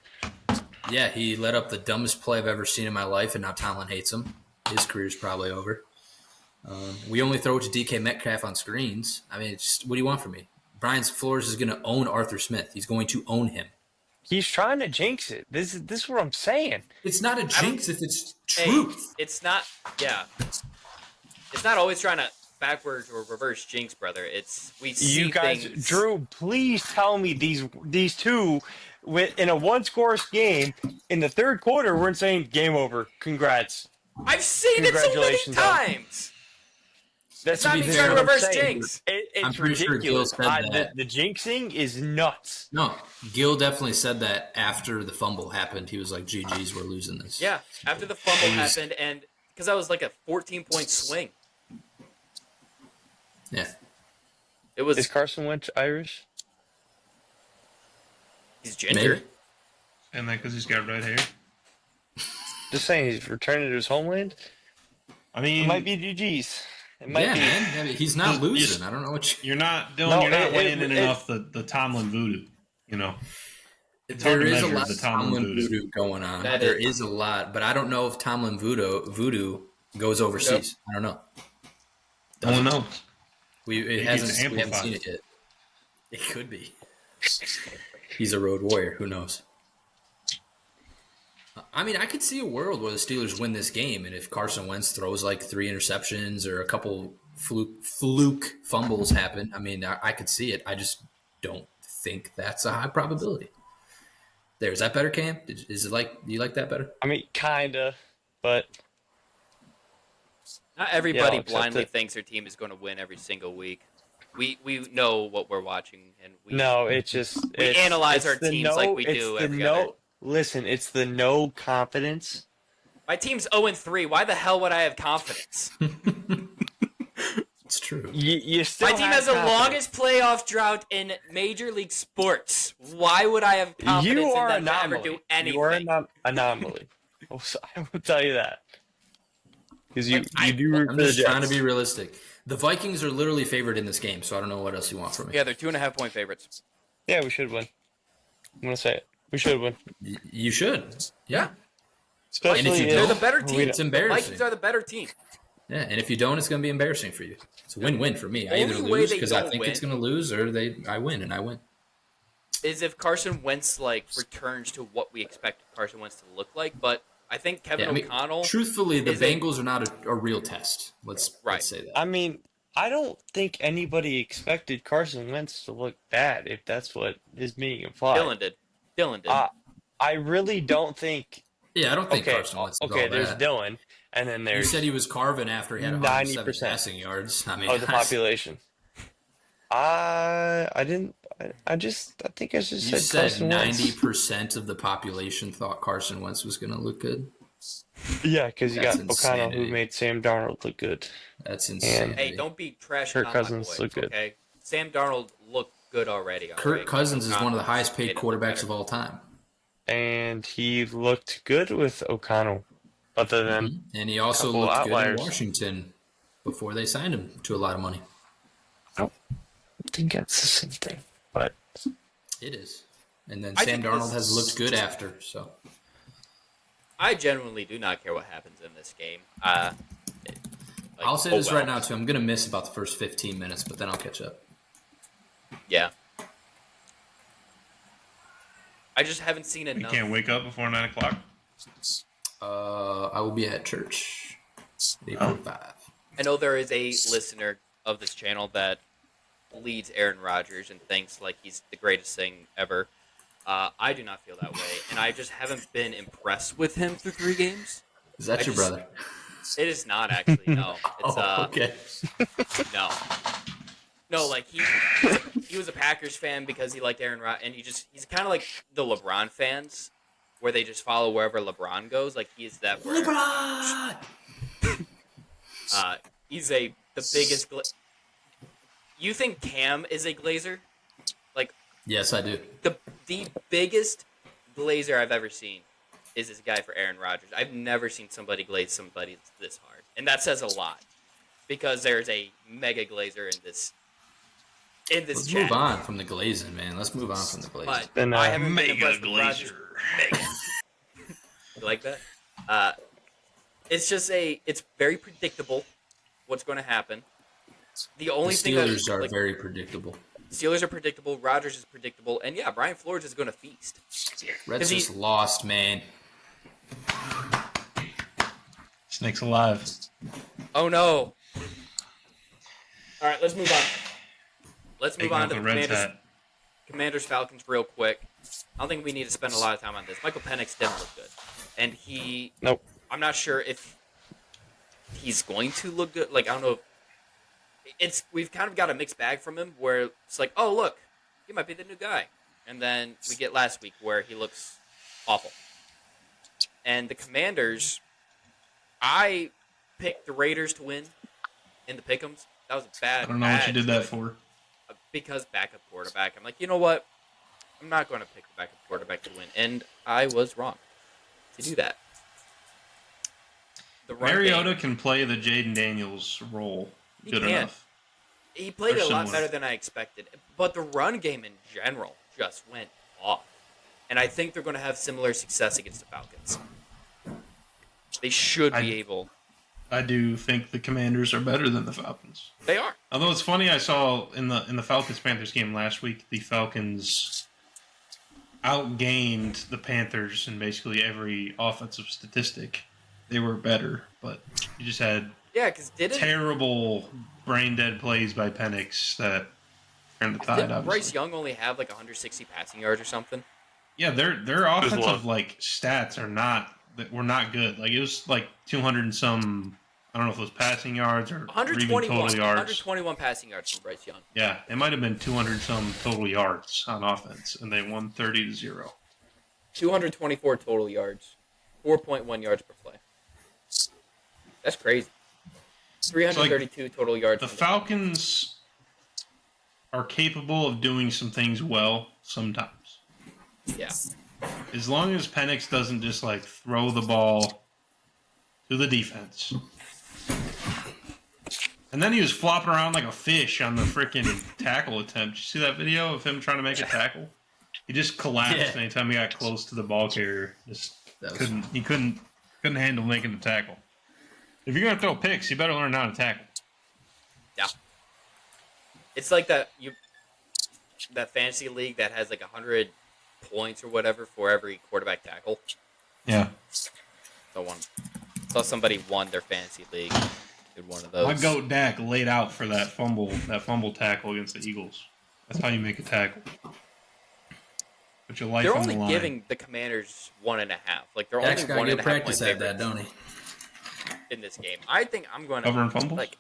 Speaker 5: Yeah, he let up the dumbest play I've ever seen in my life, and now Tomlin hates him. His career's probably over. We only throw it to DK Metcalf on screens. I mean, what do you want from me? Brian Flores is going to own Arthur Smith. He's going to own him.
Speaker 6: He's trying to jinx it. This is what I'm saying.
Speaker 5: It's not a jinx if it's truth.
Speaker 3: It's not. Yeah. It's not always trying to backwards or reverse jinx, brother. It's we see
Speaker 6: you guys.
Speaker 3: things.
Speaker 6: Drew, please tell me these two in a one-score game in the third quarter weren't saying game over. Congrats.
Speaker 3: I've seen it so many times.
Speaker 6: That's
Speaker 3: not me trying to reverse jinx.
Speaker 5: I'm pretty sure Gill said that.
Speaker 6: The jinxing is nuts.
Speaker 5: No, Gill definitely said that after the fumble happened. He was like, GG's, we're losing this.
Speaker 3: Yeah, after the fumble happened, and because that was like a 14-point swing.
Speaker 5: Yeah.
Speaker 3: It was.
Speaker 6: Is Carson Wentz Irish?
Speaker 3: He's ginger.
Speaker 5: Maybe.
Speaker 4: And that because he's got red hair.
Speaker 6: Just saying, he's returning to his homeland.
Speaker 4: I mean,
Speaker 6: It might be GG's. It might
Speaker 5: Yeah,
Speaker 6: be.
Speaker 5: man. I mean, he's not losing. I don't know what
Speaker 4: you're not doing.
Speaker 6: No,
Speaker 4: you're not weighing in
Speaker 6: it-
Speaker 4: enough the Tomlin voodoo. It's
Speaker 5: There
Speaker 4: hard to
Speaker 5: is a
Speaker 4: measure
Speaker 5: lot
Speaker 4: the
Speaker 5: of
Speaker 4: Tomlin
Speaker 5: Tomlin voodoo going on. There is a lot, but I don't know if Tomlin voodoo goes overseas. I don't know.
Speaker 4: No one knows.
Speaker 5: We haven't seen it yet. It could be. He's a road warrior. Who knows? I mean, I could see a world where the Steelers win this game, and if Carson Wentz throws like 3 interceptions or a couple fluke fumbles happen, I mean, I could see it. I just don't think that's a high probability. Is that better, Cam? Is it like, do you like that better?
Speaker 6: I mean, kinda, but
Speaker 3: Not everybody
Speaker 6: except
Speaker 3: blindly
Speaker 6: that-
Speaker 3: thinks their team is going to win every single week. We know what we're watching, and we analyze our teams like we do every other.
Speaker 6: Listen, it's the no confidence.
Speaker 3: My team's 0-3. Why the hell would I have confidence?
Speaker 5: true.
Speaker 6: You still
Speaker 3: My team has the longest playoff drought in Major League sports. Why would I have confidence
Speaker 6: You are
Speaker 3: in them to ever
Speaker 6: anomaly.
Speaker 3: do anything?
Speaker 6: You are an anomaly. I will tell you that. Because you do root
Speaker 5: I'm
Speaker 6: for the
Speaker 5: just
Speaker 6: Jets.
Speaker 5: trying to be realistic. The Vikings are literally favored in this game, so I don't know what else you want from me.
Speaker 3: Yeah, they're 2.5-point favorites.
Speaker 6: Yeah, we should win. I'm gonna say it. We should win.
Speaker 5: You should. Yeah.
Speaker 6: Especially
Speaker 5: And if you
Speaker 3: They're
Speaker 5: don't,
Speaker 3: the better team.
Speaker 5: it's
Speaker 3: The
Speaker 5: embarrassing.
Speaker 3: Vikings are the better team.
Speaker 5: Yeah, and if you don't, it's going to be embarrassing for you. It's a win-win for me. I either
Speaker 3: Only way
Speaker 5: lose
Speaker 3: they
Speaker 5: because I
Speaker 3: don't
Speaker 5: think
Speaker 3: win-
Speaker 5: it's going to lose, or I win, and I win.
Speaker 3: Is if Carson Wentz returns to what we expect Carson Wentz to look like, but I think Kevin O'Connell.
Speaker 5: Truthfully, the
Speaker 3: is
Speaker 5: Bengals are not a real test. Let's say that.
Speaker 6: I mean, I don't think anybody expected Carson Wentz to look bad, if that's what is being implied.
Speaker 3: Dillon did.
Speaker 6: I really don't think.
Speaker 5: Yeah, I don't think Carson Wentz is all
Speaker 6: there's
Speaker 5: bad.
Speaker 6: Dillon, and then
Speaker 5: You
Speaker 6: there's
Speaker 5: said he was carving after he had 107 passing yards. I mean,
Speaker 6: of the population. I didn't. I think I just
Speaker 5: you
Speaker 6: said
Speaker 5: said
Speaker 6: Carson Wentz.
Speaker 5: 90% of the population thought Carson Wentz was going to look good.
Speaker 6: Yeah, because you
Speaker 5: That's
Speaker 6: got O'Connell, who
Speaker 5: insanity.
Speaker 6: made Sam Darnold look good.
Speaker 5: That's insane.
Speaker 3: Hey, don't be trashing
Speaker 6: Kirk
Speaker 3: on
Speaker 6: Cousins
Speaker 3: my boys,
Speaker 6: look good.
Speaker 3: okay? Sam Darnold looked good already.
Speaker 5: Kirk Cousins is one of the highest paid
Speaker 3: made him look
Speaker 5: quarterbacks
Speaker 3: better.
Speaker 5: of all time.
Speaker 6: And he looked good with O'Connell, other than
Speaker 5: And he also
Speaker 6: couple
Speaker 5: looked
Speaker 6: outliers.
Speaker 5: good in Washington before they signed him to a lot of money.
Speaker 6: I don't think that's the same thing. But
Speaker 5: It is. And then
Speaker 3: I
Speaker 5: Sam
Speaker 3: think
Speaker 5: Darnold
Speaker 3: this-
Speaker 5: has looked good after, so.
Speaker 3: I genuinely do not care what happens in this game.
Speaker 5: I'll say this right now, too. I'm going to miss about the first 15 minutes, but then I'll catch up.
Speaker 3: Yeah. I just haven't seen
Speaker 4: You
Speaker 3: enough.
Speaker 4: can't wake up before 9 o'clock.
Speaker 5: I will be at church. 8:45.
Speaker 3: I know there is a listener of this channel that leads Aaron Rodgers and thinks he's the greatest thing ever. I do not feel that way, and I just haven't been impressed with him through 3 games.
Speaker 5: Is that your brother?
Speaker 3: It is not actually. No, it's
Speaker 5: Okay.
Speaker 3: no. He was a Packers fan because he liked Aaron Rodgers, and he's kind of like the LeBron fans, where they just follow wherever LeBron goes. He's that.
Speaker 5: LeBron!
Speaker 3: He's the biggest. You think Cam is a Glazer?
Speaker 5: Yes, I do.
Speaker 3: The biggest glazer I've ever seen is this guy for Aaron Rodgers. I've never seen somebody glaze somebody this hard, and that says a lot because there's a mega glazer in this.
Speaker 5: Let's
Speaker 3: chat.
Speaker 5: move on from the glazing, man. Let's move on from the glazing.
Speaker 3: But
Speaker 6: Been,
Speaker 3: I haven't been
Speaker 4: Mega
Speaker 3: impressed with Rodgers.
Speaker 4: glazer.
Speaker 3: Mega. You like that? It's just it's very predictable what's going to happen. The
Speaker 5: The
Speaker 3: only thing
Speaker 5: Steelers
Speaker 3: that,
Speaker 5: are very predictable.
Speaker 3: Steelers are predictable. Rodgers is predictable, and yeah, Brian Flores is going to feast.
Speaker 5: Reds
Speaker 3: 'Cause he-
Speaker 5: just lost, man.
Speaker 4: Snake's alive.
Speaker 3: Oh no! All right, let's move on. Let's move
Speaker 4: Taking
Speaker 3: on
Speaker 4: off
Speaker 3: to
Speaker 4: the
Speaker 3: the
Speaker 4: Reds
Speaker 3: Commanders.
Speaker 4: hat.
Speaker 3: Commanders Falcons real quick. I don't think we need to spend a lot of time on this. Michael Penix didn't look good, and
Speaker 6: Nope.
Speaker 3: I'm not sure if he's going to look good. I don't know. We've kind of got a mixed bag from him, where it's oh look, he might be the new guy, and then we get last week where he looks awful. And the Commanders, I picked the Raiders to win in the pick'ems. That was a bad.
Speaker 4: I don't know what you did that
Speaker 3: choice.
Speaker 4: for.
Speaker 3: Because backup quarterback. I'm you know what? I'm not going to pick the backup quarterback to win. And I was wrong to do that. The run
Speaker 4: Mariota
Speaker 3: game,
Speaker 4: can play the Jaden Daniels role
Speaker 3: He
Speaker 4: good
Speaker 3: can.
Speaker 4: enough.
Speaker 3: he played
Speaker 4: or
Speaker 3: a lot
Speaker 4: similar.
Speaker 3: better than I expected. But the run game in general just went off. And I think they're going to have similar success against the Falcons. They should be able.
Speaker 4: I do think the Commanders are better than the Falcons.
Speaker 3: They are.
Speaker 4: Although it's funny, I saw in the Falcons-Panthers game last week, the Falcons outgained the Panthers in basically every offensive statistic. They were better, but you just had
Speaker 3: Yeah, because
Speaker 4: terrible brain-dead plays by Penix that turned the tide,
Speaker 3: didn't
Speaker 4: obviously.
Speaker 3: Bryce Young only have 160 passing yards or something?
Speaker 4: Yeah, their offensive
Speaker 6: low.
Speaker 4: stats were not good. It was 200 and some. I don't know if it was passing yards or even
Speaker 3: 121.
Speaker 4: total yards.
Speaker 3: 121 passing yards from Bryce Young.
Speaker 4: Yeah, it might have been 200 some total yards on offense, and they won 30-0.
Speaker 3: 224 total yards, 4.1 yards per play. That's crazy. 332 total yards.
Speaker 4: The Falcons are capable of doing some things well sometimes.
Speaker 3: Yeah.
Speaker 4: As long as Penix doesn't just like throw the ball to the defense. And then he was flopping around like a fish on the freaking tackle attempt. You see that video of him trying to make a tackle? He just collapsed anytime he got close to the ball carrier. He couldn't handle making the tackle. If you're gonna throw picks, you better learn how to tackle.
Speaker 3: Yeah. It's like that fantasy league that has like 100 points or whatever for every quarterback tackle.
Speaker 4: Yeah.
Speaker 3: Saw somebody won their fantasy league in one of those.
Speaker 4: My goat Dak laid out for that fumble tackle against the Eagles. That's how you make a tackle. Put your life
Speaker 3: They're
Speaker 4: on the
Speaker 3: only
Speaker 4: line.
Speaker 3: giving the Commanders 1.5. Like they're
Speaker 5: Dak's
Speaker 3: only
Speaker 5: got
Speaker 3: 1.5
Speaker 5: good practice
Speaker 3: point
Speaker 5: at that, don't he?
Speaker 3: in this game. I think I'm going to
Speaker 4: Covering fumbles?
Speaker 3: like.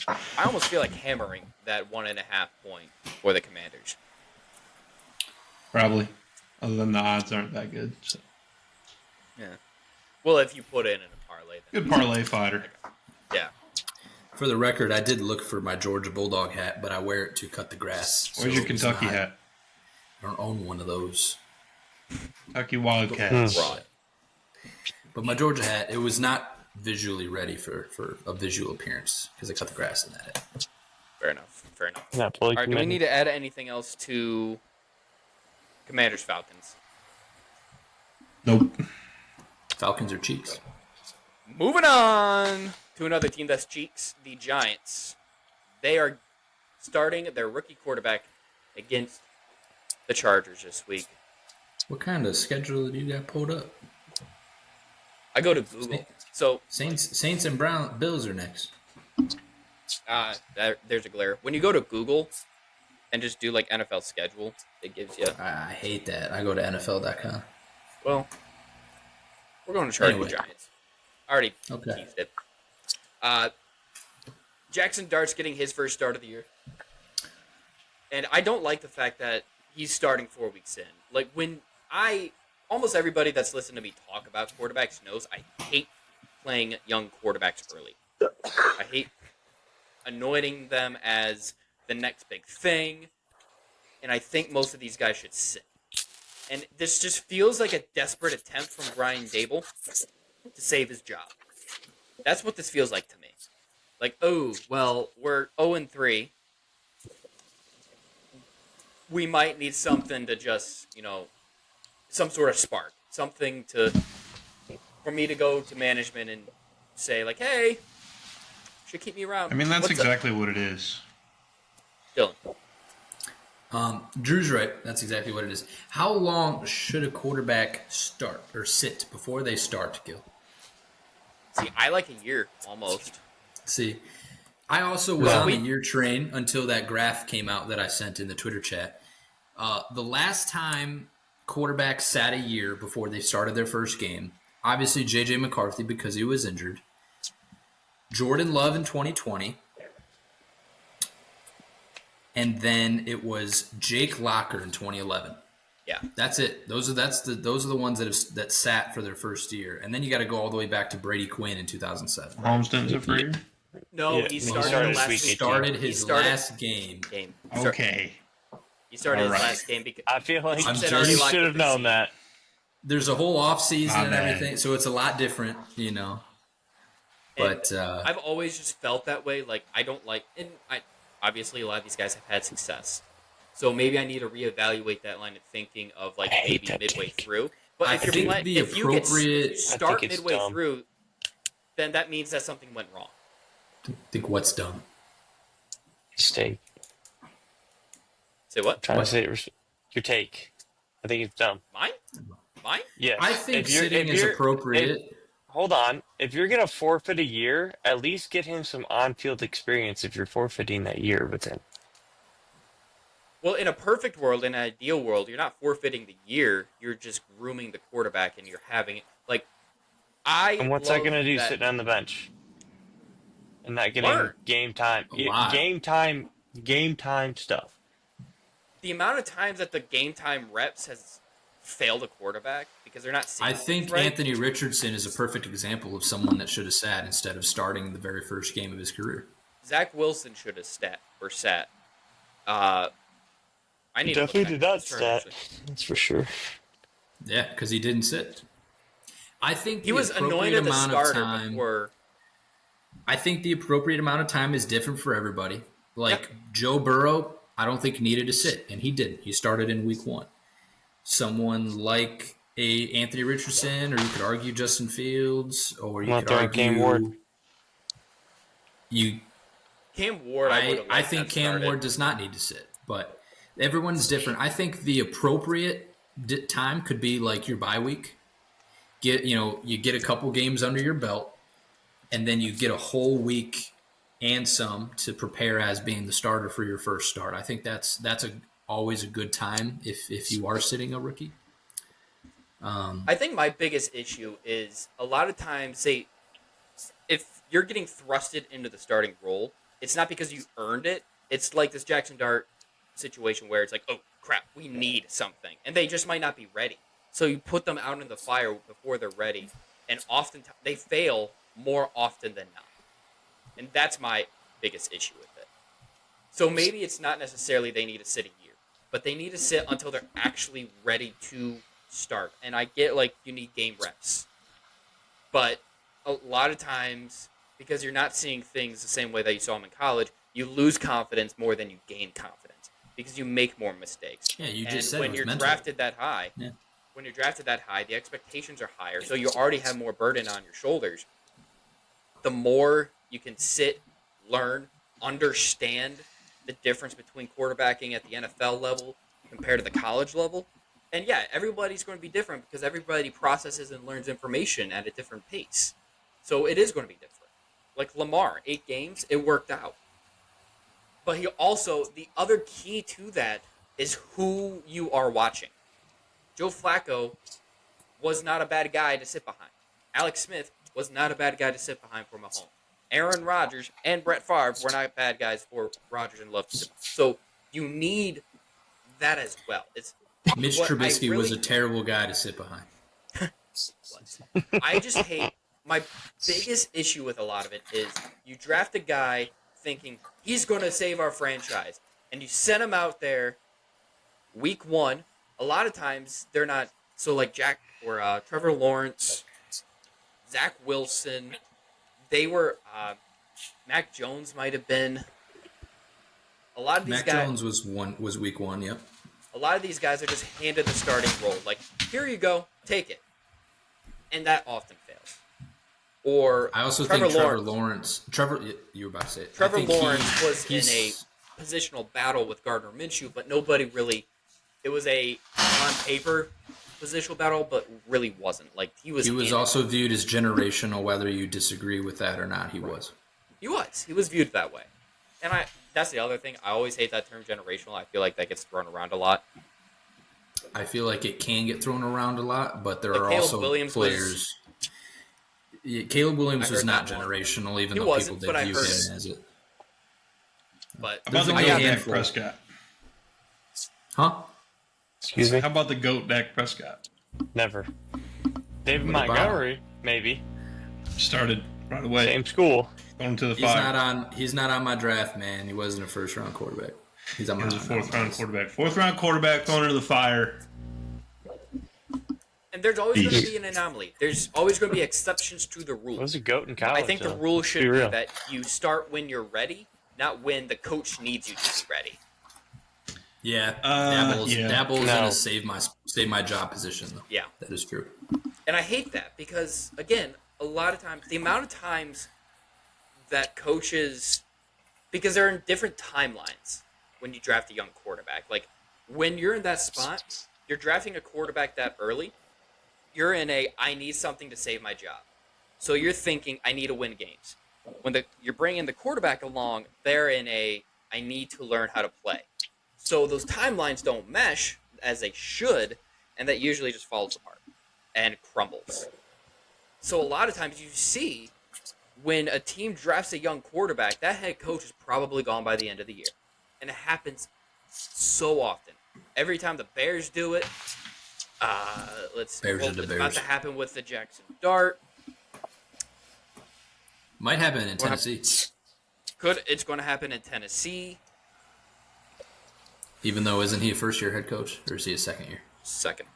Speaker 3: I almost feel like hammering that 1.5 point for the Commanders.
Speaker 4: Probably. Other than the odds aren't that good. So.
Speaker 3: Yeah. Well, if you put it in a parlay, then
Speaker 4: Good parlay fighter.
Speaker 3: yeah.
Speaker 5: For the record, I did look for my Georgia Bulldog hat, but I wear it to cut the grass.
Speaker 4: Where's your Kentucky hat?
Speaker 5: I don't own one of those.
Speaker 4: Kentucky Wildcats.
Speaker 3: Right.
Speaker 5: But my Georgia hat, it was not visually ready for a visual appearance because I cut the grass in that hat.
Speaker 3: Fair enough.
Speaker 6: Not
Speaker 3: All
Speaker 6: fully
Speaker 3: right, do we
Speaker 6: committed.
Speaker 3: need to add anything else to Commanders Falcons?
Speaker 4: Nope.
Speaker 5: Falcons are cheeks.
Speaker 3: Moving on to another team that's cheeks, the Giants. They are starting their rookie quarterback against the Chargers this week.
Speaker 5: What kind of schedule do you got pulled up?
Speaker 3: I go to Google. So
Speaker 5: Saints and Bills are next.
Speaker 3: there's a glare. When you go to Google and just do like NFL schedule, it gives you.
Speaker 5: I hate that. I go to NFL.com.
Speaker 3: Well, we're going to Chargers
Speaker 5: Anyway.
Speaker 3: Giants. I already
Speaker 5: Okay.
Speaker 3: teased it. Jackson Dart's getting his first start of the year. And I don't like the fact that he's starting 4 weeks in. Like, almost everybody that's listened to me talk about quarterbacks knows I hate playing young quarterbacks early. I hate anointing them as the next big thing. And I think most of these guys should sit. And this just feels like a desperate attempt from Brian Dable to save his job. That's what this feels like to me. Like, oh, well, we're 0-3. We might need something to just, some sort of spark. Something for me to go to management and say, like, hey, should keep me around.
Speaker 4: I mean, that's
Speaker 3: What's up?
Speaker 4: exactly what it is.
Speaker 3: Dillon.
Speaker 5: Drew's right. That's exactly what it is. How long should a quarterback start or sit before they start, Gill?
Speaker 3: See, I like a year, almost.
Speaker 5: See, I also was on the year train until that graph came out that I sent in the Twitter chat. The last time quarterbacks sat a year before they started their first game, obviously J.J. McCarthy because he was injured, Jordan Love in 2020, and then it was Jake Locker in 2011.
Speaker 3: Yeah.
Speaker 5: That's it. Those are the ones that sat for their first year, and then you got to go all the way back to Brady Quinn in 2007.
Speaker 4: Holmes didn't sit for a year?
Speaker 3: No,
Speaker 6: Yeah,
Speaker 3: he
Speaker 6: he
Speaker 3: started,
Speaker 6: started
Speaker 3: the last
Speaker 6: week 18.
Speaker 5: Started his
Speaker 3: He started-
Speaker 5: last game.
Speaker 3: game.
Speaker 4: Okay.
Speaker 3: He started his
Speaker 4: Alright.
Speaker 3: last game because
Speaker 6: I feel like
Speaker 3: he
Speaker 5: I'm
Speaker 3: said
Speaker 5: just-
Speaker 3: already
Speaker 6: you
Speaker 3: locked
Speaker 6: should
Speaker 3: up
Speaker 6: have
Speaker 3: the
Speaker 6: known
Speaker 3: season.
Speaker 6: that.
Speaker 5: There's a whole off season
Speaker 4: My
Speaker 5: and
Speaker 4: bad.
Speaker 5: everything, so it's a lot different, But
Speaker 3: I've always just felt that way. Like, I don't like, and obviously a lot of these guys have had success. So maybe I need to reevaluate that line of thinking of like
Speaker 6: I hate
Speaker 3: maybe
Speaker 6: that
Speaker 3: midway
Speaker 6: take.
Speaker 3: through. But
Speaker 5: I
Speaker 3: if
Speaker 5: think
Speaker 3: you're
Speaker 5: the
Speaker 3: if you get
Speaker 5: appropriate-
Speaker 3: start
Speaker 6: I think it's
Speaker 3: midway
Speaker 6: dumb.
Speaker 3: through, then that means that something went wrong.
Speaker 5: I think what's done.
Speaker 6: Mistake.
Speaker 3: Say what?
Speaker 6: Trying to say your take. I think it's dumb.
Speaker 3: Mine?
Speaker 6: Yes.
Speaker 5: I think
Speaker 6: If you're-
Speaker 5: sitting
Speaker 6: if
Speaker 5: is
Speaker 6: you're-
Speaker 5: appropriate.
Speaker 6: Hold on. If you're gonna forfeit a year, at least get him some on-field experience. If you're forfeiting that year with him.
Speaker 3: Well, in a perfect world, in an ideal world, you're not forfeiting the year. You're just grooming the quarterback, and you're having it like
Speaker 6: And what's that
Speaker 3: love
Speaker 6: gonna do
Speaker 3: that-
Speaker 6: sitting on the bench and not getting
Speaker 3: Learn.
Speaker 6: game time?
Speaker 5: A lot.
Speaker 6: Game time stuff.
Speaker 3: The amount of times that the game time reps has fail the quarterback because they're not seeing
Speaker 5: I think
Speaker 3: things right.
Speaker 5: Anthony Richardson is a perfect example of someone that should have sat instead of starting the very first game of his career.
Speaker 3: Zach Wilson should have sat. I need
Speaker 6: Definitely
Speaker 3: to
Speaker 6: did not stat. That's for sure.
Speaker 5: Yeah, because he didn't sit. I think
Speaker 3: He was anointed the starter before.
Speaker 5: I think the appropriate amount of time is different for everybody. Like Joe Burrow, I don't think needed to sit, and he didn't. He started in week 1. Someone like a Anthony Richardson, or you could argue Justin Fields, or you could argue
Speaker 6: Cam Ward.
Speaker 3: Cam Ward,
Speaker 5: I think Cam Ward does not need to sit, but everyone's different. I think the appropriate time could be like your bye week. You get a couple games under your belt, and then you get a whole week and some to prepare as being the starter for your first start. I think that's always a good time if you are sitting a rookie.
Speaker 3: I think my biggest issue is a lot of times, say, if you're getting thrusted into the starting role, it's not because you earned it. It's like this Jackson Dart situation where it's like, oh, crap, we need something. And they just might not be ready. So you put them out in the fire before they're ready. And oftentimes they fail more often than not. And that's my biggest issue with it. So maybe it's not necessarily they need to sit a year, but they need to sit until they're actually ready to start. And I get, like, you need game reps. But a lot of times, because you're not seeing things the same way that you saw them in college, you lose confidence more than you gain confidence because you make more mistakes.
Speaker 5: Yeah, you
Speaker 3: and
Speaker 5: just said
Speaker 3: when you're drafted that high, the expectations are higher, so you already have more burden on your shoulders. The more you can sit, learn, understand the difference between quarterbacking at the NFL level compared to the college level. And yeah, everybody's going to be different because everybody processes and learns information at a different pace. So it is going to be different. Like Lamar, 8 games, it worked out. But the other key to that is who you are watching. Joe Flacco was not a bad guy to sit behind. Alex Smith was not a bad guy to sit behind for Mahomes. Aaron Rodgers and Brett Favre were not bad guys for Rodgers and Love to sit behind. So you need that as well.
Speaker 5: Mitch Trubisky was a terrible guy to sit behind.
Speaker 3: I just hate my biggest issue with a lot of it is you draft a guy thinking he's going to save our franchise, and you send him out there week 1. A lot of times they're not. So like Trevor Lawrence, Zach Wilson, they were. Mac Jones might have been. A lot of these guys.
Speaker 5: Mac Jones was week 1. Yep.
Speaker 3: A lot of these guys are just handed the starting role. Like, here you go, take it, and that often fails. Or
Speaker 5: I also think Trevor Lawrence. You were about to say it.
Speaker 3: Trevor Lawrence was in a positional battle with Gardner Minshew, but nobody really. It was a on paper positional battle, but really wasn't. Like he was.
Speaker 5: He was also viewed as generational, whether you disagree with that or not. He was.
Speaker 3: He was viewed that way, and that's the other thing. I always hate that term generational. I feel like that gets thrown around a lot.
Speaker 5: I feel like it can get thrown around a lot, but there are
Speaker 3: Caleb
Speaker 5: also
Speaker 3: Williams
Speaker 5: players. Caleb Williams was not generational, even though people did view him as it.
Speaker 3: But
Speaker 4: how about the GOAT Dak Prescott?
Speaker 5: Huh?
Speaker 6: Excuse me?
Speaker 4: How about the GOAT Dak Prescott?
Speaker 6: Never. David Montgomery, maybe.
Speaker 4: Started right away.
Speaker 6: Same school.
Speaker 4: Going to the fire.
Speaker 5: He's not on my draft, man. He wasn't a first-round quarterback. He's on my
Speaker 4: a fourth-round quarterback. Fourth-round quarterback thrown into the fire.
Speaker 3: And there's always going to be an anomaly. There's always going to be exceptions to the rule.
Speaker 6: Was a GOAT in college.
Speaker 3: I think the rule should be that you start when you're ready, not when the coach needs you to be ready.
Speaker 5: Yeah, Dabble's gonna save my job position though.
Speaker 3: Yeah,
Speaker 5: that is true.
Speaker 3: And I hate that because again, a lot of times the amount of times that coaches, because they're in different timelines when you draft a young quarterback. Like when you're in that spot, you're drafting a quarterback that early. You're in I need something to save my job, so you're thinking I need to win games. When you're bringing the quarterback along, they're in I need to learn how to play. So those timelines don't mesh as they should, and that usually just falls apart and crumbles. So a lot of times you see when a team drafts a young quarterback, that head coach is probably gone by the end of the year. And it happens so often. Every time the Bears do it, Let's see.
Speaker 5: Bears
Speaker 3: Well,
Speaker 5: are the
Speaker 3: it's about
Speaker 5: Bears.
Speaker 3: to happen with the Jackson Dart.
Speaker 5: Might happen in Tennessee.
Speaker 3: It's going to happen in Tennessee.
Speaker 5: Even though, isn't he a first-year head coach, or is he a second year?
Speaker 3: Second.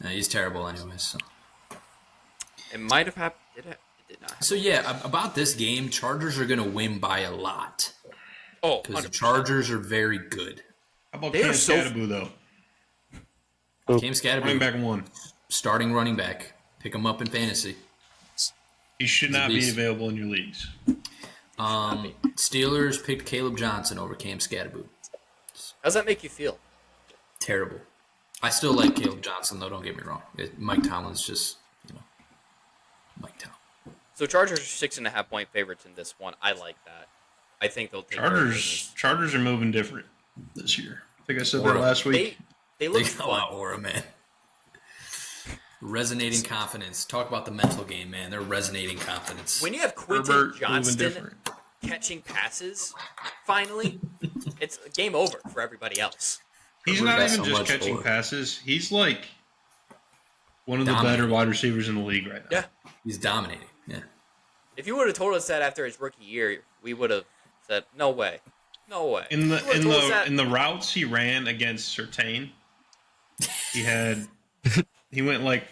Speaker 5: No, he's terrible anyways. So.
Speaker 3: It might have happened. It did not happen.
Speaker 5: So, yeah, about this game, Chargers are going to win by a lot.
Speaker 3: Oh,
Speaker 5: Because the
Speaker 3: 100%.
Speaker 5: Chargers are very good.
Speaker 4: How about
Speaker 3: They
Speaker 4: Cam
Speaker 3: are so-
Speaker 4: Scatterboo, though?
Speaker 5: Cam Scatterby,
Speaker 4: Running back 1.
Speaker 5: starting running back. Pick him up in fantasy.
Speaker 4: He should not be
Speaker 5: beast.
Speaker 4: available in your leagues.
Speaker 5: Steelers picked Caleb Johnson over Cam Scatterby.
Speaker 3: How's that make you feel?
Speaker 5: Terrible. I still like Caleb Johnson, though. Don't get me wrong. Mike Tomlin's just, Mike Tomlin.
Speaker 3: So Chargers are 6.5-point favorites in this one. I like that. I think they'll take care of business.
Speaker 4: Chargers are moving different this year. I think I said
Speaker 5: Or-
Speaker 4: that last week.
Speaker 3: They
Speaker 5: They
Speaker 3: look
Speaker 5: got a
Speaker 3: fun.
Speaker 5: lot aura, man. Resonating confidence. Talk about the mental game, man. They're resonating confidence.
Speaker 3: When you have Quentin
Speaker 4: Herbert moving
Speaker 3: Johnston
Speaker 4: different.
Speaker 3: catching passes, finally, it's game over for everybody else.
Speaker 4: He's
Speaker 5: Herbert
Speaker 4: not
Speaker 5: got
Speaker 4: even
Speaker 5: so
Speaker 4: just
Speaker 5: much
Speaker 4: catching
Speaker 5: aura.
Speaker 4: passes. He's like one of the
Speaker 5: Dominating.
Speaker 4: better wide receivers in the league right now.
Speaker 3: Yeah.
Speaker 5: He's dominating. Yeah.
Speaker 3: If you would have told us that after his rookie year, we would have said, "No way, no way."
Speaker 4: In
Speaker 3: If
Speaker 4: the
Speaker 3: you would've
Speaker 4: in
Speaker 3: told us
Speaker 4: the
Speaker 3: that-
Speaker 4: in the routes he ran against Surtain, he went like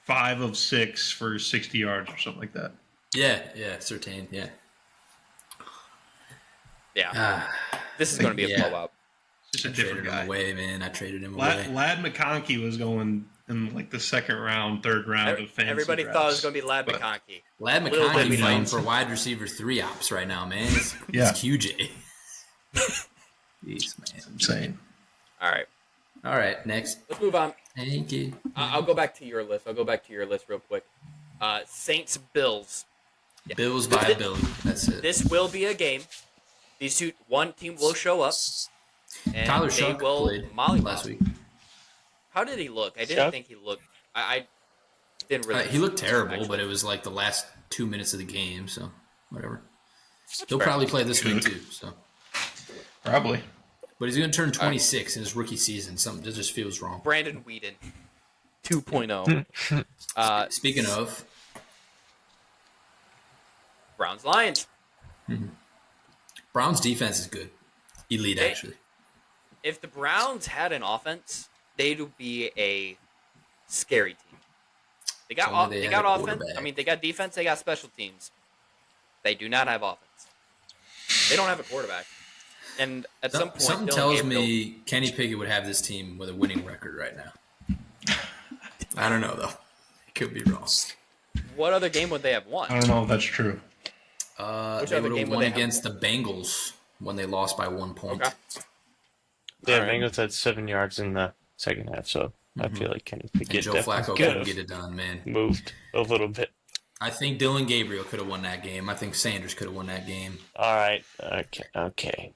Speaker 4: 5 of 6 for 60 yards or something like that.
Speaker 5: Yeah, Certain, yeah.
Speaker 3: yeah, this is going to be a
Speaker 5: Yeah.
Speaker 3: blowout.
Speaker 4: Just a
Speaker 5: I traded
Speaker 4: different
Speaker 5: him
Speaker 4: guy.
Speaker 5: away, man. I traded him
Speaker 4: Lad,
Speaker 5: away.
Speaker 4: Lad McConkey was going in like the second round, third round of fantasy
Speaker 3: Everybody
Speaker 4: drafts.
Speaker 3: thought it was going to be Lad
Speaker 4: But
Speaker 3: McConkey.
Speaker 5: Lad
Speaker 3: Little did
Speaker 5: McConkey
Speaker 3: we
Speaker 5: fighting
Speaker 3: know.
Speaker 5: for wide receiver 3 ops right now, man. He's
Speaker 4: Yeah.
Speaker 5: QJ. Jeez, man.
Speaker 4: Insane.
Speaker 3: All right,
Speaker 5: All right, next.
Speaker 3: let's move on.
Speaker 5: Thank you.
Speaker 3: I'll go back to your list. Real quick. Saints Bills.
Speaker 5: Bills by Billy. That's it.
Speaker 3: This will be a game. One team will show up, and
Speaker 5: Tyler
Speaker 3: they
Speaker 5: Shuck
Speaker 3: will
Speaker 5: played
Speaker 3: mollywop.
Speaker 5: last week.
Speaker 3: How did he look? I didn't
Speaker 6: Shuck?
Speaker 3: think he looked. I didn't really.
Speaker 5: He looked terrible,
Speaker 3: actually.
Speaker 5: but it was like the last 2 minutes of the game, so whatever. He'll
Speaker 3: fair.
Speaker 5: probably play this week
Speaker 4: Good.
Speaker 5: too. So,
Speaker 4: Probably.
Speaker 5: but he's going to turn 26 in his rookie season. Something that just feels wrong.
Speaker 3: Brandon Whedon, 2.0.
Speaker 5: Speaking of,
Speaker 3: Browns Lions.
Speaker 5: Browns defense is good, elite
Speaker 3: They-
Speaker 5: actually.
Speaker 3: If the Browns had an offense, they'd be a scary team. They got
Speaker 5: only they
Speaker 3: they
Speaker 5: had
Speaker 3: got
Speaker 5: a
Speaker 3: offense.
Speaker 5: quarterback.
Speaker 3: I mean, they got defense. They got special teams. They do not have offense. They don't have a quarterback. And at some point,
Speaker 5: Something
Speaker 3: Dillon
Speaker 5: tells
Speaker 3: Gabriel-
Speaker 5: me Kenny Pickett would have this team with a winning record right now. I don't know though. It could be wrong.
Speaker 3: What other game would they have won?
Speaker 4: I don't know if that's true.
Speaker 3: Which
Speaker 5: They
Speaker 3: other
Speaker 5: would
Speaker 3: game
Speaker 5: have
Speaker 3: would
Speaker 5: won
Speaker 3: they have
Speaker 5: against the Bengals when they lost by 1 point.
Speaker 3: Okay.
Speaker 6: Yeah,
Speaker 3: Alright.
Speaker 6: Bengals had 7 yards in the second half, so I feel like Kenny
Speaker 5: And
Speaker 6: Pickett
Speaker 5: Joe Flacco
Speaker 6: definitely
Speaker 5: couldn't
Speaker 6: could
Speaker 5: get
Speaker 6: have
Speaker 5: it done, man.
Speaker 6: moved a little bit.
Speaker 5: I think Dillon Gabriel could have won that game. I think Sanders could have won that game.
Speaker 6: All right, okay.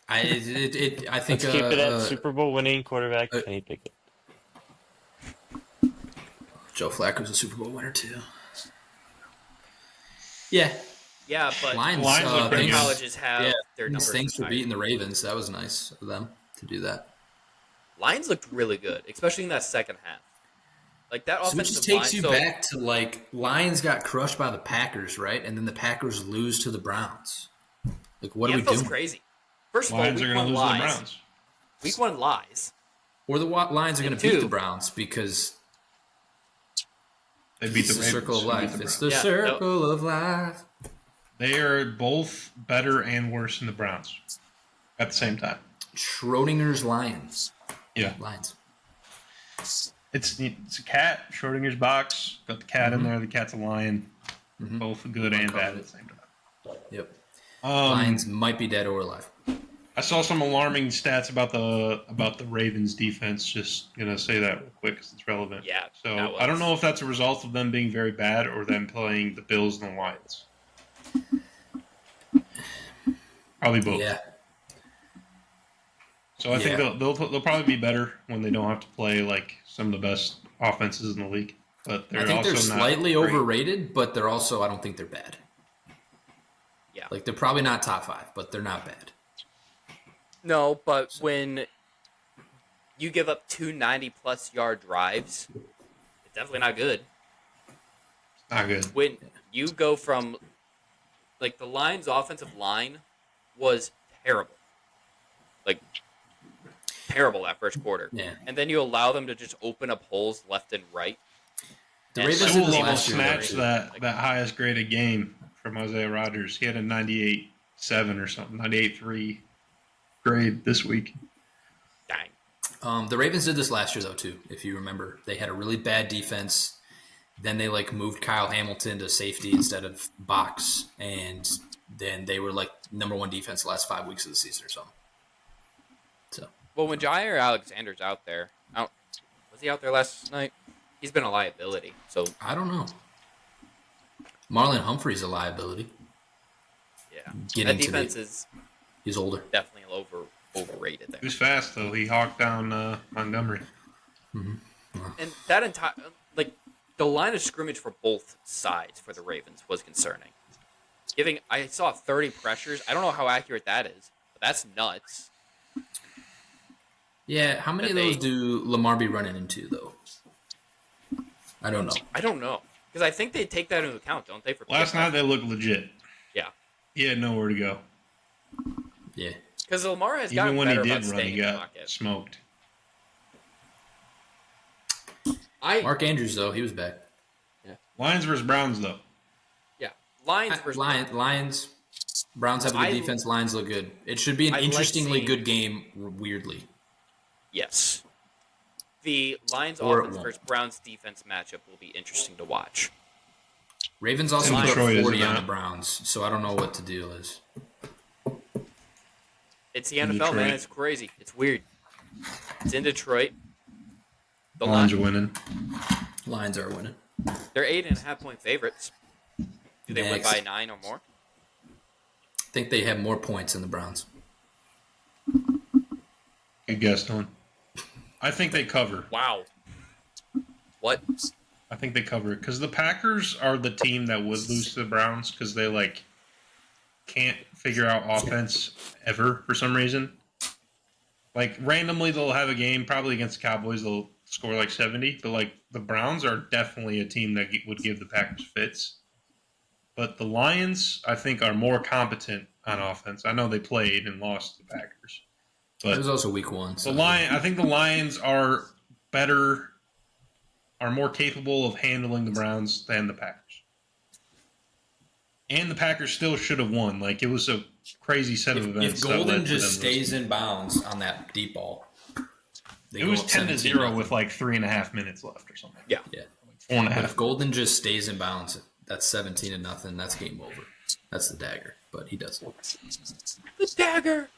Speaker 5: I think
Speaker 6: Let's keep it at Super Bowl winning quarterback Kenny Pickett.
Speaker 5: Joe Flacco's a Super Bowl winner too. Yeah,
Speaker 3: Yeah, but
Speaker 5: Lions.
Speaker 4: Lions look pretty
Speaker 3: big
Speaker 4: good.
Speaker 3: colleges have their numbers.
Speaker 5: Thanks for
Speaker 3: high.
Speaker 5: beating the Ravens. That was nice of them to do that.
Speaker 3: Lions looked really good, especially in that second half. Like that
Speaker 5: So it
Speaker 3: offensive
Speaker 5: just takes
Speaker 3: line.
Speaker 5: you
Speaker 3: So
Speaker 5: back to like Lions got crushed by the Packers, right? And then the Packers lose to the Browns. Like, what
Speaker 3: the
Speaker 5: are we
Speaker 3: NFL's
Speaker 5: doing?
Speaker 3: crazy. First of all,
Speaker 4: Lions are
Speaker 3: week
Speaker 4: going to
Speaker 3: one
Speaker 4: lose to the
Speaker 3: lies.
Speaker 4: Browns.
Speaker 3: Week one lies.
Speaker 5: Or the Lions are going
Speaker 3: And
Speaker 5: to beat
Speaker 3: two-
Speaker 5: the Browns because
Speaker 4: They beat
Speaker 5: it's
Speaker 4: the
Speaker 5: the
Speaker 4: Ravens.
Speaker 5: circle of
Speaker 4: They beat
Speaker 5: life.
Speaker 4: the
Speaker 5: It's
Speaker 4: Browns.
Speaker 5: the
Speaker 3: Yeah,
Speaker 5: circle of life.
Speaker 4: They are both better and worse than the Browns at the same time.
Speaker 5: Schrodinger's Lions.
Speaker 4: Yeah.
Speaker 5: Lions.
Speaker 4: It's a cat, Schrodinger's box. Got the cat in there. The cat's a lion. Both good and bad at the same time.
Speaker 5: Yep.
Speaker 4: Um,
Speaker 5: Lions might be dead or alive.
Speaker 4: I saw some alarming stats about the Ravens defense. Just gonna say that real quick because it's relevant.
Speaker 3: Yeah,
Speaker 4: So
Speaker 3: that was-
Speaker 4: I don't know if that's a result of them being very bad or them playing the Bills and the Lions. Probably both.
Speaker 5: Yeah.
Speaker 4: So I think
Speaker 5: Yeah.
Speaker 4: they'll probably be better when they don't have to play like some of the best offenses in the league. But they're
Speaker 5: I think
Speaker 4: also
Speaker 5: they're
Speaker 4: not
Speaker 5: slightly
Speaker 4: great.
Speaker 5: overrated, but they're also, I don't think they're bad.
Speaker 3: Yeah.
Speaker 5: Like, they're probably not top 5, but they're not bad.
Speaker 3: No, but when you give up 290-plus yard drives, it's definitely not good.
Speaker 4: Not good.
Speaker 3: When you go from, like, the Lions' offensive line was terrible. Like, terrible that first quarter.
Speaker 5: Yeah.
Speaker 3: And then you allow them to just open up holes left and right.
Speaker 5: The
Speaker 3: And
Speaker 5: Ravens
Speaker 3: so
Speaker 5: did
Speaker 4: Sewell
Speaker 5: this
Speaker 3: almost
Speaker 5: last year.
Speaker 4: snatched
Speaker 5: too.
Speaker 4: that highest graded game from Isaiah Rodgers. He had a 98.7 or something, 98.3 grade this week.
Speaker 3: Dang.
Speaker 5: The Ravens did this last year, though, too, if you remember. They had a really bad defense. Then they, moved Kyle Hamilton to safety instead of box. And then they were, number one defense the last 5 weeks of the season or something. So.
Speaker 3: Well, when Jair Alexander's out there, was he out there last night? He's been a liability. So
Speaker 5: I don't know. Marlon Humphrey's a liability.
Speaker 3: yeah,
Speaker 5: Getting
Speaker 3: that
Speaker 5: to
Speaker 3: defense is
Speaker 5: He's older.
Speaker 3: definitely overrated there.
Speaker 4: He was fast, though. He hawked down Montgomery.
Speaker 3: And that entire the line of scrimmage for both sides for the Ravens was concerning. I saw 30 pressures. I don't know how accurate that is, but that's nuts.
Speaker 5: Yeah, how many of those do Lamar be running into, though? I don't know.
Speaker 3: I don't know. Because I think they take that into account, don't they? For
Speaker 4: Last night, they looked legit.
Speaker 3: Yeah.
Speaker 4: He had nowhere to go.
Speaker 5: Yeah.
Speaker 3: Because Lamar has
Speaker 4: Even
Speaker 3: gotten
Speaker 4: when he
Speaker 3: better
Speaker 4: did
Speaker 3: about
Speaker 4: run,
Speaker 3: staying
Speaker 4: he
Speaker 3: in the
Speaker 4: got
Speaker 3: pocket.
Speaker 4: smoked.
Speaker 5: Mark Andrews, though, he was back.
Speaker 4: Lions versus Browns, though.
Speaker 3: Yeah. Lions versus
Speaker 5: Lions. Browns have a good defense. Lions look good. It should be an
Speaker 3: I like
Speaker 5: interestingly
Speaker 3: seeing-
Speaker 5: good game, weirdly.
Speaker 3: Yes. The Lions
Speaker 5: Or it
Speaker 3: offense
Speaker 5: won't.
Speaker 3: versus Browns defense matchup will be interesting to watch.
Speaker 5: Ravens also
Speaker 4: In
Speaker 5: put
Speaker 4: Detroit,
Speaker 5: up
Speaker 4: is
Speaker 5: 40
Speaker 4: it
Speaker 5: on the
Speaker 4: not?
Speaker 5: Browns, so I don't know what the deal is.
Speaker 3: It's the
Speaker 4: In
Speaker 3: NFL, man.
Speaker 4: Detroit.
Speaker 3: It's crazy. It's weird. It's in Detroit. The
Speaker 4: Lions are
Speaker 3: Lions,
Speaker 4: winning.
Speaker 5: Lions are winning.
Speaker 3: they're 8.5-point favorites. Do they win
Speaker 5: Next.
Speaker 3: by 9 or more?
Speaker 5: I think they have more points than the Browns.
Speaker 4: Good guess, Dylan. I think they cover.
Speaker 3: Wow. What?
Speaker 4: I think they cover it because the Packers are the team that would lose to the Browns because they can't figure out offense ever for some reason. Randomly they'll have a game probably against the Cowboys, they'll score 70, but the Browns are definitely a team that would give the Packers fits. But the Lions, I think, are more competent on offense. I know they played and lost to the Packers,
Speaker 5: It was
Speaker 4: but
Speaker 5: also week one. So.
Speaker 4: I think the Lions are better. Are more capable of handling the Browns than the Packers. And the Packers still should have won. It was a crazy set of events.
Speaker 5: If
Speaker 4: that led
Speaker 5: Golden
Speaker 4: to
Speaker 5: just
Speaker 4: them
Speaker 5: stays in bounds on that deep ball, they
Speaker 4: It
Speaker 5: go
Speaker 4: was
Speaker 5: up
Speaker 4: 10-0
Speaker 5: 17-0.
Speaker 4: with 3.5 minutes left or something.
Speaker 3: Yeah.
Speaker 5: Yeah.
Speaker 4: 4.5.
Speaker 5: But if Golden just stays in bounds, that's 17-0. That's game over. That's the dagger, but he doesn't.
Speaker 3: The dagger.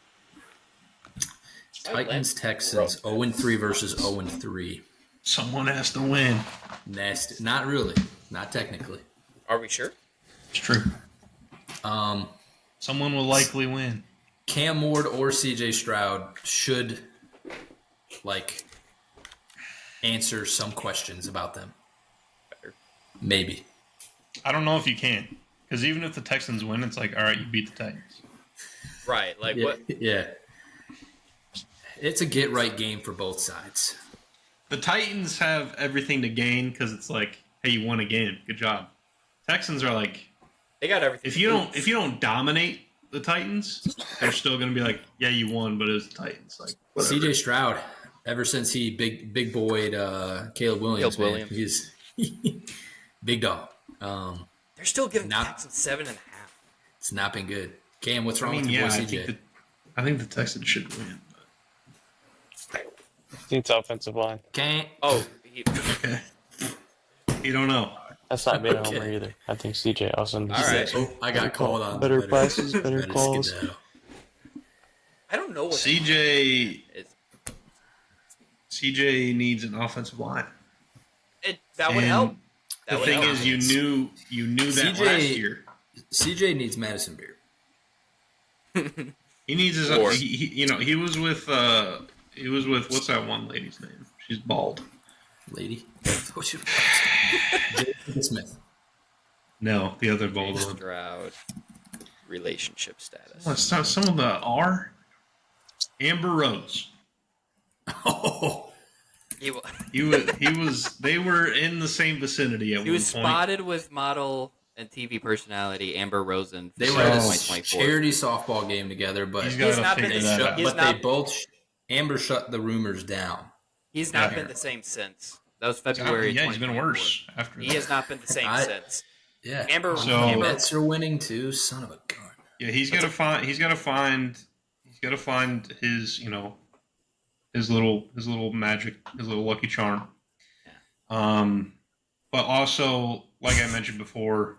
Speaker 5: Titans, Texans, 0-3 versus 0-3.
Speaker 4: Someone has to win.
Speaker 5: Nasty. Not really. Not technically.
Speaker 3: Are we sure?
Speaker 4: It's true.
Speaker 5: Um,
Speaker 4: Someone will likely win.
Speaker 5: Cam Ward or CJ Stroud should answer some questions about them.
Speaker 3: Better.
Speaker 5: Maybe.
Speaker 4: I don't know if you can. Because even if the Texans win, it's all right, you beat the Titans.
Speaker 3: Right.
Speaker 5: Yeah,
Speaker 3: What?
Speaker 5: yeah. It's a get right game for both sides.
Speaker 4: The Titans have everything to gain because it's hey, you won a game. Good job. Texans are
Speaker 3: They got everything.
Speaker 4: if you don't dominate the Titans, they're still going to be yeah, you won, but it was the Titans. Whatever.
Speaker 5: CJ Stroud, ever since he big boyed Caleb Williams,
Speaker 3: Caleb
Speaker 5: man, he's big dog.
Speaker 3: They're still giving the
Speaker 5: Not-
Speaker 3: Texans 7.5.
Speaker 5: It's not been good. Cam, what's
Speaker 4: I
Speaker 5: wrong
Speaker 4: mean,
Speaker 5: with your
Speaker 4: yeah,
Speaker 5: boy
Speaker 4: I
Speaker 5: CJ?
Speaker 4: think the Texans should win.
Speaker 6: I think it's offensive line.
Speaker 5: Cam,
Speaker 3: Oh,
Speaker 4: Okay. You don't know.
Speaker 6: That's not being a
Speaker 5: Okay.
Speaker 6: homer either. I think CJ also needs
Speaker 3: All right.
Speaker 5: oh, I got called on.
Speaker 6: Better passes, better
Speaker 5: better
Speaker 6: calls.
Speaker 5: skedaddle.
Speaker 3: I don't know what
Speaker 4: CJ
Speaker 3: is.
Speaker 4: needs an offensive line.
Speaker 3: That would
Speaker 4: And
Speaker 3: help.
Speaker 4: The
Speaker 3: That would
Speaker 4: thing
Speaker 3: help.
Speaker 4: is, you knew that
Speaker 5: CJ
Speaker 4: last year.
Speaker 5: CJ needs Madison beer.
Speaker 4: He needs his.
Speaker 3: Or-
Speaker 4: He was with. He was with what's that one lady's name? She's bald.
Speaker 5: Lady. What you Jason Smith.
Speaker 4: No, the other bald
Speaker 3: CJ
Speaker 4: one.
Speaker 3: Stroud relationship status.
Speaker 4: Some of the R. Amber Rose.
Speaker 5: Oh,
Speaker 3: He, wa-
Speaker 4: He was. They were in the same vicinity at
Speaker 3: he
Speaker 4: one
Speaker 3: was
Speaker 4: point.
Speaker 3: spotted with model and TV personality Amber Rosen.
Speaker 5: they
Speaker 3: for
Speaker 5: were at a
Speaker 3: 2024.
Speaker 5: charity softball game together, but
Speaker 4: He's
Speaker 3: He's
Speaker 4: got
Speaker 3: not
Speaker 4: to
Speaker 3: been
Speaker 4: figure
Speaker 3: the-
Speaker 4: that out.
Speaker 3: he's
Speaker 5: but
Speaker 3: not-
Speaker 5: they both Amber shut the rumors down.
Speaker 3: He's not
Speaker 4: Yeah.
Speaker 3: been the same since. That was February.
Speaker 4: Yeah, he's been
Speaker 3: 2024.
Speaker 4: worse after
Speaker 3: He
Speaker 4: that.
Speaker 3: has not been the same
Speaker 5: I-
Speaker 3: since.
Speaker 5: Yeah,
Speaker 3: Amber-
Speaker 4: So-
Speaker 3: Amber-
Speaker 5: Mets are winning too. Son of a gun.
Speaker 4: Yeah, he's got to find his, his little magic, his little lucky charm. But also, like I mentioned before,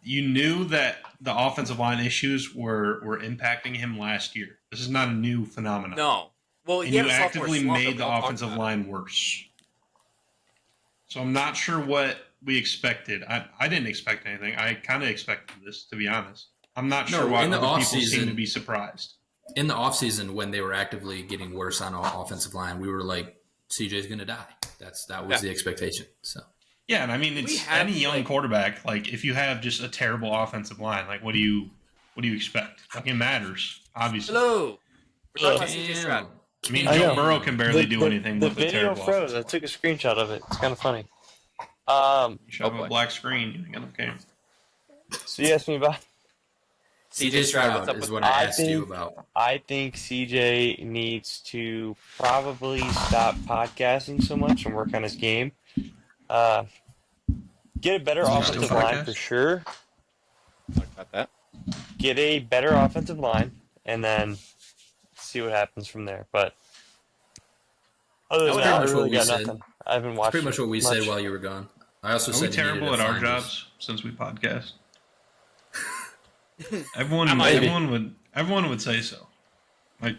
Speaker 4: you knew that the offensive line issues were impacting him last year. This is not a new phenomenon.
Speaker 3: No. Well,
Speaker 4: And
Speaker 3: he had
Speaker 4: you
Speaker 3: a sophomore
Speaker 4: actively
Speaker 3: slump that
Speaker 4: made
Speaker 3: we
Speaker 4: the
Speaker 3: all talked
Speaker 4: offensive
Speaker 3: about.
Speaker 4: line worse. So I'm not sure what we expected. I didn't expect anything. I kind of expected this, to be honest. I'm not
Speaker 5: No,
Speaker 4: sure why
Speaker 5: in the
Speaker 4: other people seem
Speaker 5: offseason-
Speaker 4: to be surprised.
Speaker 5: In the offseason, when they were actively getting worse on our offensive line, we were like, CJ's going to die. That was the expectation. So
Speaker 4: Yeah, and I mean, it's
Speaker 3: have,
Speaker 4: any young
Speaker 3: like-
Speaker 4: quarterback. Like, if you have just a terrible offensive line, like, what do you expect? Like, it matters, obviously.
Speaker 3: Hello. We're talking about
Speaker 5: Damn.
Speaker 3: CJ Stroud.
Speaker 4: I mean,
Speaker 6: I
Speaker 4: Joe
Speaker 6: know.
Speaker 4: Burrow can barely do anything
Speaker 6: The
Speaker 4: with a
Speaker 6: video
Speaker 4: terrible
Speaker 6: froze. I
Speaker 4: offensive
Speaker 6: took a screenshot of it. It's kind of funny.
Speaker 4: line. You shove
Speaker 3: Oh, boy.
Speaker 4: a black screen, you think, okay.
Speaker 6: So you asked me about.
Speaker 3: CJ Stroud, what's up
Speaker 5: is
Speaker 3: with
Speaker 5: what
Speaker 3: that?
Speaker 5: I
Speaker 6: I
Speaker 5: asked you
Speaker 6: think-
Speaker 5: about.
Speaker 6: I think CJ needs to probably stop podcasting so much and work on his game. Get a better
Speaker 4: Does he
Speaker 6: offensive
Speaker 4: still
Speaker 6: line
Speaker 4: podcast?
Speaker 6: for sure.
Speaker 3: Talk about that.
Speaker 6: Get a better offensive line, and then see what happens from there. But other than
Speaker 3: That's
Speaker 6: that, I
Speaker 5: pretty much
Speaker 6: really
Speaker 5: what we
Speaker 6: got
Speaker 5: said.
Speaker 6: nothing. I haven't watched.
Speaker 5: Pretty much what we
Speaker 6: much.
Speaker 5: said while you were gone. I also
Speaker 4: Are
Speaker 5: said
Speaker 4: we
Speaker 5: you needed
Speaker 4: terrible
Speaker 5: to
Speaker 4: at our
Speaker 5: find us.
Speaker 4: jobs since we podcast? Everyone,
Speaker 3: I might be.
Speaker 4: everyone would say so. Like,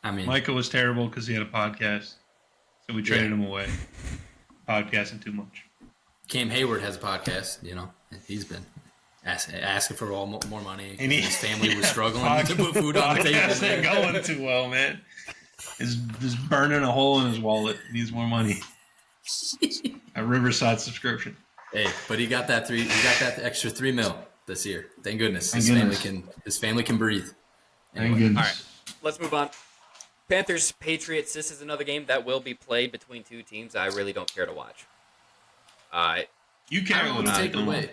Speaker 5: I mean,
Speaker 4: Micah was terrible because he had a podcast, so we traded him away. Podcasting too much.
Speaker 5: Cam Hayward has a podcast. He's been asking for more money.
Speaker 4: And
Speaker 5: His family was struggling
Speaker 4: Fuck,
Speaker 5: to put food on the
Speaker 4: podcast
Speaker 5: table.
Speaker 4: ain't going too well, man. He's just burning a hole in his wallet. He needs more money. A Riverside subscription.
Speaker 5: Hey, but he got that extra $3 million this year. Thank goodness.
Speaker 4: Thank
Speaker 5: His family can breathe.
Speaker 4: Thank goodness.
Speaker 3: All right. Let's move on. Panthers, Patriots. This is another game that will be played between two teams I really don't care to watch.
Speaker 4: You
Speaker 5: I
Speaker 4: care
Speaker 5: don't
Speaker 4: a
Speaker 5: know
Speaker 4: little
Speaker 5: what to
Speaker 4: bit.
Speaker 5: take
Speaker 4: don't
Speaker 5: away.
Speaker 4: you?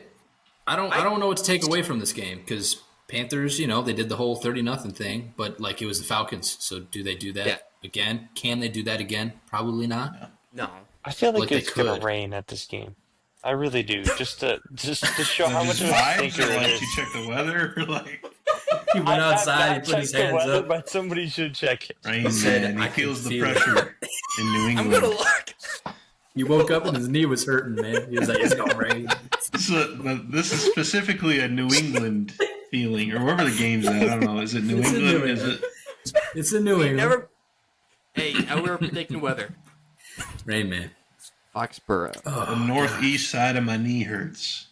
Speaker 5: I don't know what to take away from this game because Panthers, they did the whole 30-0 thing, but like it was the Falcons. So do they do that again? Can they do that again? Probably not.
Speaker 3: No.
Speaker 6: I feel like
Speaker 5: Like they
Speaker 6: it's gonna
Speaker 5: could.
Speaker 6: rain at this game. I really do. Just to show how much
Speaker 4: Just
Speaker 6: of a
Speaker 4: vibes,
Speaker 6: stinker
Speaker 4: or
Speaker 6: it
Speaker 4: like
Speaker 6: is.
Speaker 4: you check the weather, or like
Speaker 5: He went
Speaker 6: I've
Speaker 5: outside, he
Speaker 6: not
Speaker 5: put his
Speaker 6: checked the
Speaker 5: hands
Speaker 6: weather,
Speaker 5: up.
Speaker 6: but somebody should check it.
Speaker 4: rain,
Speaker 5: said,
Speaker 4: man. He
Speaker 5: "I can
Speaker 4: feels the
Speaker 5: feel it."
Speaker 4: pressure in New
Speaker 3: I'm
Speaker 4: England.
Speaker 3: gonna look.
Speaker 5: He woke up and his knee was hurting, man. He was like, it's gonna rain.
Speaker 4: This is specifically a New England feeling, or wherever the game's at. I don't know. Is it New
Speaker 5: It's in
Speaker 4: England?
Speaker 5: New
Speaker 4: Is it?
Speaker 5: It's in New England.
Speaker 3: Never. Hey, we were predicting weather.
Speaker 5: Rain, man.
Speaker 3: Foxborough.
Speaker 4: The northeast side of my knee hurts.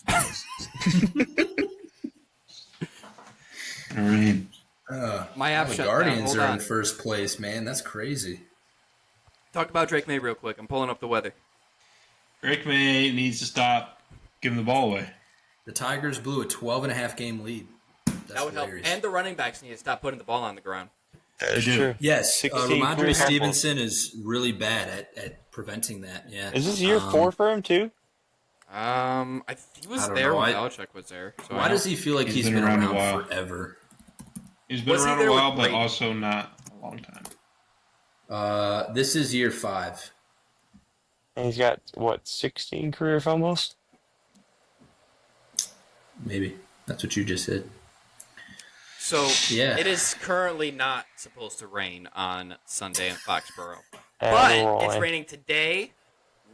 Speaker 4: Rain.
Speaker 3: My app
Speaker 5: The
Speaker 3: shut
Speaker 5: Guardians
Speaker 3: down. Hold
Speaker 5: are
Speaker 3: on.
Speaker 5: in first place, man. That's crazy.
Speaker 3: Talk about Drake May real quick. I'm pulling up the weather.
Speaker 4: Drake May needs to stop giving the ball away.
Speaker 5: The Tigers blew a 12.5 game lead. That's
Speaker 3: That would help.
Speaker 5: hilarious.
Speaker 3: And the running backs need to stop putting the ball on the ground.
Speaker 6: That's
Speaker 4: do.
Speaker 6: true.
Speaker 5: Yes,
Speaker 6: 16
Speaker 5: Ramondre
Speaker 6: free
Speaker 5: Stevenson is really bad at preventing that. Yeah.
Speaker 6: Is this year 4 for him too?
Speaker 3: He was
Speaker 5: I don't
Speaker 3: there
Speaker 5: know.
Speaker 3: when Belichick was there. So
Speaker 5: Why does he feel like he's been around
Speaker 4: a while.
Speaker 5: forever?
Speaker 4: He's been
Speaker 3: Was he
Speaker 4: around a
Speaker 3: there
Speaker 4: while,
Speaker 3: with
Speaker 4: but
Speaker 3: Brady?
Speaker 4: also not a long time.
Speaker 5: This is year 5.
Speaker 6: And he's got 16 career fumbles.
Speaker 5: Maybe. That's what you just said.
Speaker 3: So
Speaker 5: Yeah.
Speaker 3: it is currently not supposed to rain on Sunday in Foxborough.
Speaker 6: And
Speaker 3: But
Speaker 6: we're
Speaker 3: it's
Speaker 6: rolling.
Speaker 3: raining today,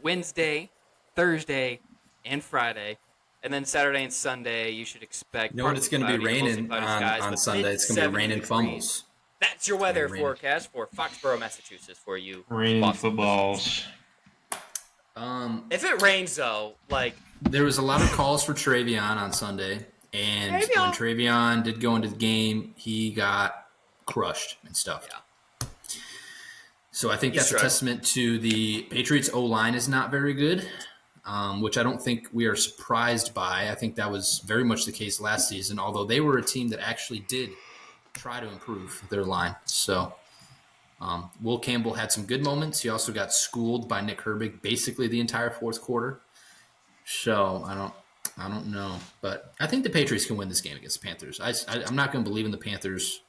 Speaker 3: Wednesday, Thursday, and Friday. And then Saturday and Sunday, you should expect.
Speaker 5: You know what it's going to be
Speaker 3: partly cloudy,
Speaker 5: raining
Speaker 3: mostly cloudy skies
Speaker 5: on
Speaker 3: with
Speaker 5: Sunday? It's going to be
Speaker 3: mid-70
Speaker 5: raining
Speaker 3: degrees.
Speaker 5: fumbles.
Speaker 3: That's your weather
Speaker 5: Raining.
Speaker 3: forecast for Foxborough, Massachusetts, for you.
Speaker 4: Rain
Speaker 3: Boston
Speaker 4: footballs.
Speaker 3: If it rains, though, like,
Speaker 5: There was a lot of calls for Travion on Sunday, and when Travion did go into the game, he got crushed and stuff.
Speaker 3: Yeah.
Speaker 5: So I think
Speaker 3: He's
Speaker 5: that's a
Speaker 3: struggling.
Speaker 5: testament to the Patriots' O-line is not very good, which I don't think we are surprised by. I think that was very much the case last season, although they were a team that actually did try to improve their line. So Will Campbell had some good moments. He also got schooled by Nick Herbig basically the entire fourth quarter. So I don't know, but I think the Patriots can win this game against the Panthers. I'm not going to believe in the Panthers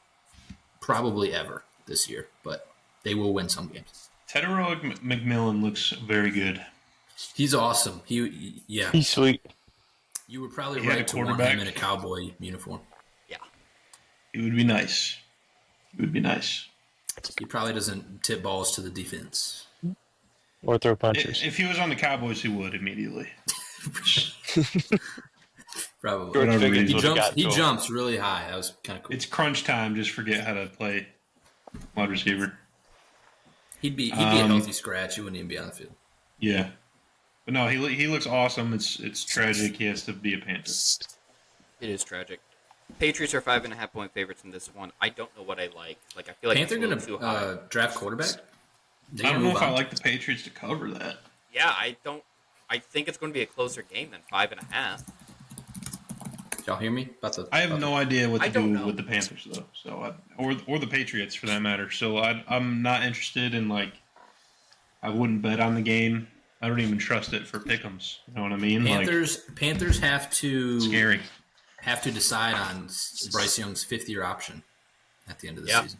Speaker 5: probably ever this year, but they will win some games.
Speaker 4: Tedero McMillan looks very good.
Speaker 5: He's awesome.
Speaker 6: He's sweet.
Speaker 5: You were probably
Speaker 4: He had
Speaker 5: right
Speaker 4: a
Speaker 5: to want
Speaker 4: quarterback.
Speaker 5: him in a Cowboy uniform.
Speaker 3: Yeah.
Speaker 4: He would be nice. He would be nice.
Speaker 5: He probably doesn't tip balls to the defense.
Speaker 6: Or throw punches.
Speaker 4: If he was on the Cowboys, he would immediately.
Speaker 5: Probably.
Speaker 6: George
Speaker 4: Whatever
Speaker 6: Pickens
Speaker 4: reason.
Speaker 6: would've got
Speaker 5: He
Speaker 6: to him.
Speaker 5: jumps really high. That was kind of cool.
Speaker 4: It's crunch time. Just forget how to play wide receiver.
Speaker 5: He'd be a healthy scratch. He wouldn't even be on the field.
Speaker 4: Yeah. But no, he looks awesome. It's tragic he has to be a Panther.
Speaker 3: It is tragic. Patriots are 5.5-point favorites in this one. I don't know what I like. Like I feel like
Speaker 5: Panther
Speaker 3: it's a
Speaker 5: going
Speaker 3: little too high.
Speaker 5: to draft quarterback?
Speaker 4: I don't know if I like the Patriots to cover that.
Speaker 3: Yeah, I don't. I think it's going to be a closer game than 5.5.
Speaker 5: Y'all hear me?
Speaker 4: I have no idea what
Speaker 3: I
Speaker 4: to
Speaker 3: don't
Speaker 4: do
Speaker 3: know.
Speaker 4: with the Panthers though. So or the Patriots for that matter. So I'm not interested in I wouldn't bet on the game. I don't even trust it for pick'ems. You know what I mean?
Speaker 5: Panthers have to
Speaker 4: Scary.
Speaker 5: have to decide on Bryce Young's fifth-year option at the end of the season.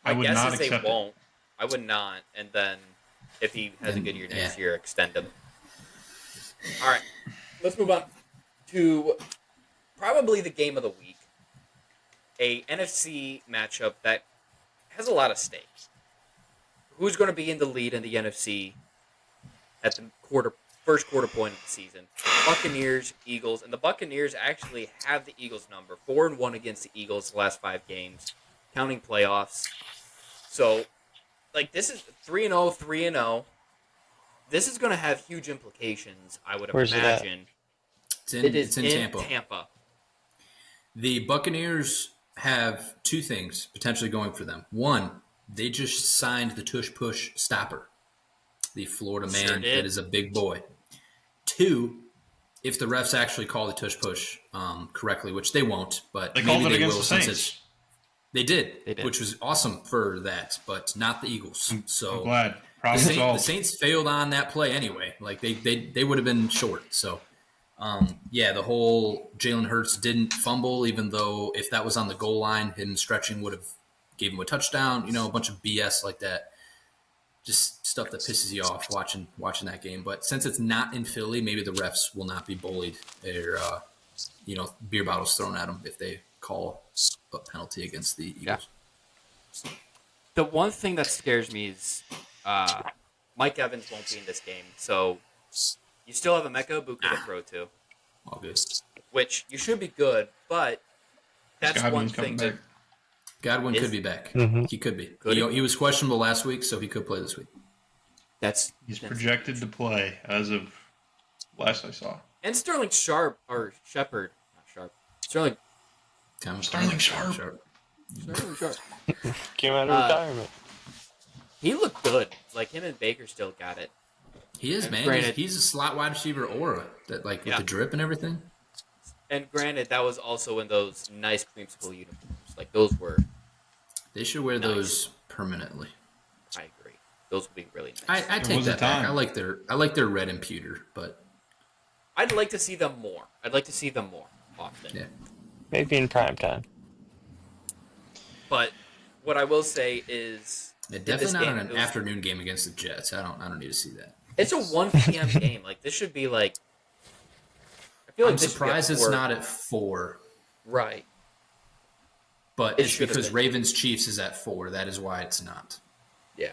Speaker 4: I would
Speaker 3: guess
Speaker 4: not
Speaker 3: is they
Speaker 4: accept it.
Speaker 3: won't. I would not. And then if he has a good year next year, extend him. All right, let's move on to probably the game of the week. A NFC matchup that has a lot of stakes. Who's going to be in the lead in the NFC at the first quarter point of the season? Buccaneers, Eagles, and the Buccaneers actually have the Eagles number. 4-1 against the Eagles the last 5 games, counting playoffs. So, this is 3-0, 3-0. This is going to have huge implications, I would
Speaker 6: Where's
Speaker 3: imagine.
Speaker 5: It's in
Speaker 3: in
Speaker 5: Tampa. The Buccaneers have two things potentially going for them. One, they just signed the tush-push stopper, the Florida man
Speaker 3: Sure did.
Speaker 5: that is a big boy. Two, if the refs actually call the tush-push correctly, which they won't, but
Speaker 4: They
Speaker 5: maybe
Speaker 4: called it
Speaker 5: they
Speaker 4: against
Speaker 5: will
Speaker 4: the
Speaker 5: since
Speaker 4: Saints.
Speaker 5: it's They did,
Speaker 3: They did.
Speaker 5: which was awesome for that, but not the Eagles. So
Speaker 4: I'm glad.
Speaker 5: the,
Speaker 4: Problem
Speaker 5: the
Speaker 4: solved.
Speaker 5: Saints failed on that play anyway. They would have been short. So the whole Jalen Hurts didn't fumble, even though if that was on the goal line, him stretching would have gave him a touchdown. A bunch of BS like that. Just stuff that pisses you off watching that game. But since it's not in Philly, maybe the refs will not be bullied or beer bottles thrown at them if they call a penalty against the Eagles.
Speaker 3: Yeah. The one thing that scares me is Mike Evans won't be in this game. So you still have Emeka Ibuka to throw to,
Speaker 5: All good.
Speaker 3: which you should be good, but that's one
Speaker 4: Godwin's
Speaker 3: thing
Speaker 4: coming
Speaker 3: that
Speaker 4: back.
Speaker 5: Godwin
Speaker 3: Is-
Speaker 5: could be back.
Speaker 6: Mhm.
Speaker 5: He could be.
Speaker 3: Could he?
Speaker 5: He was questionable last week, so he could play this week.
Speaker 4: He's projected to play as of last I saw.
Speaker 3: And Sterling Sharp or Shepard, not Sharp. Sterling
Speaker 4: Sterling Sharp.
Speaker 3: Sharp.
Speaker 6: Came out of retirement.
Speaker 3: He looked good. Like him and Baker still got it.
Speaker 5: He is,
Speaker 3: And
Speaker 5: man.
Speaker 3: granted-
Speaker 5: He's a slot wide receiver aura that with
Speaker 3: Yeah.
Speaker 5: the drip and everything.
Speaker 3: And granted, that was also in those nice creamsicle uniforms. Like those were,
Speaker 5: They should wear
Speaker 3: Nice.
Speaker 5: those permanently.
Speaker 3: I agree. Those would be really nice.
Speaker 5: I take
Speaker 4: was a
Speaker 5: that back.
Speaker 4: time.
Speaker 5: I like their red and pewter, but
Speaker 3: I'd like to see them more. I'd like to see them more often.
Speaker 5: yeah.
Speaker 6: Maybe in prime time.
Speaker 3: But what I will say is,
Speaker 5: Yeah,
Speaker 3: in this
Speaker 5: definitely not
Speaker 3: game,
Speaker 5: an
Speaker 3: it was-
Speaker 5: afternoon game against the Jets. I don't need to see that.
Speaker 3: It's a 1 p.m. game. Like this should be like. I feel like
Speaker 5: I'm
Speaker 3: this should be at
Speaker 5: surprised it's
Speaker 3: 4.
Speaker 5: not at 4.
Speaker 3: Right.
Speaker 5: But
Speaker 3: It
Speaker 5: it's
Speaker 3: should have
Speaker 5: because
Speaker 3: been.
Speaker 5: Ravens Chiefs is at 4. That is why it's not.
Speaker 3: Yeah.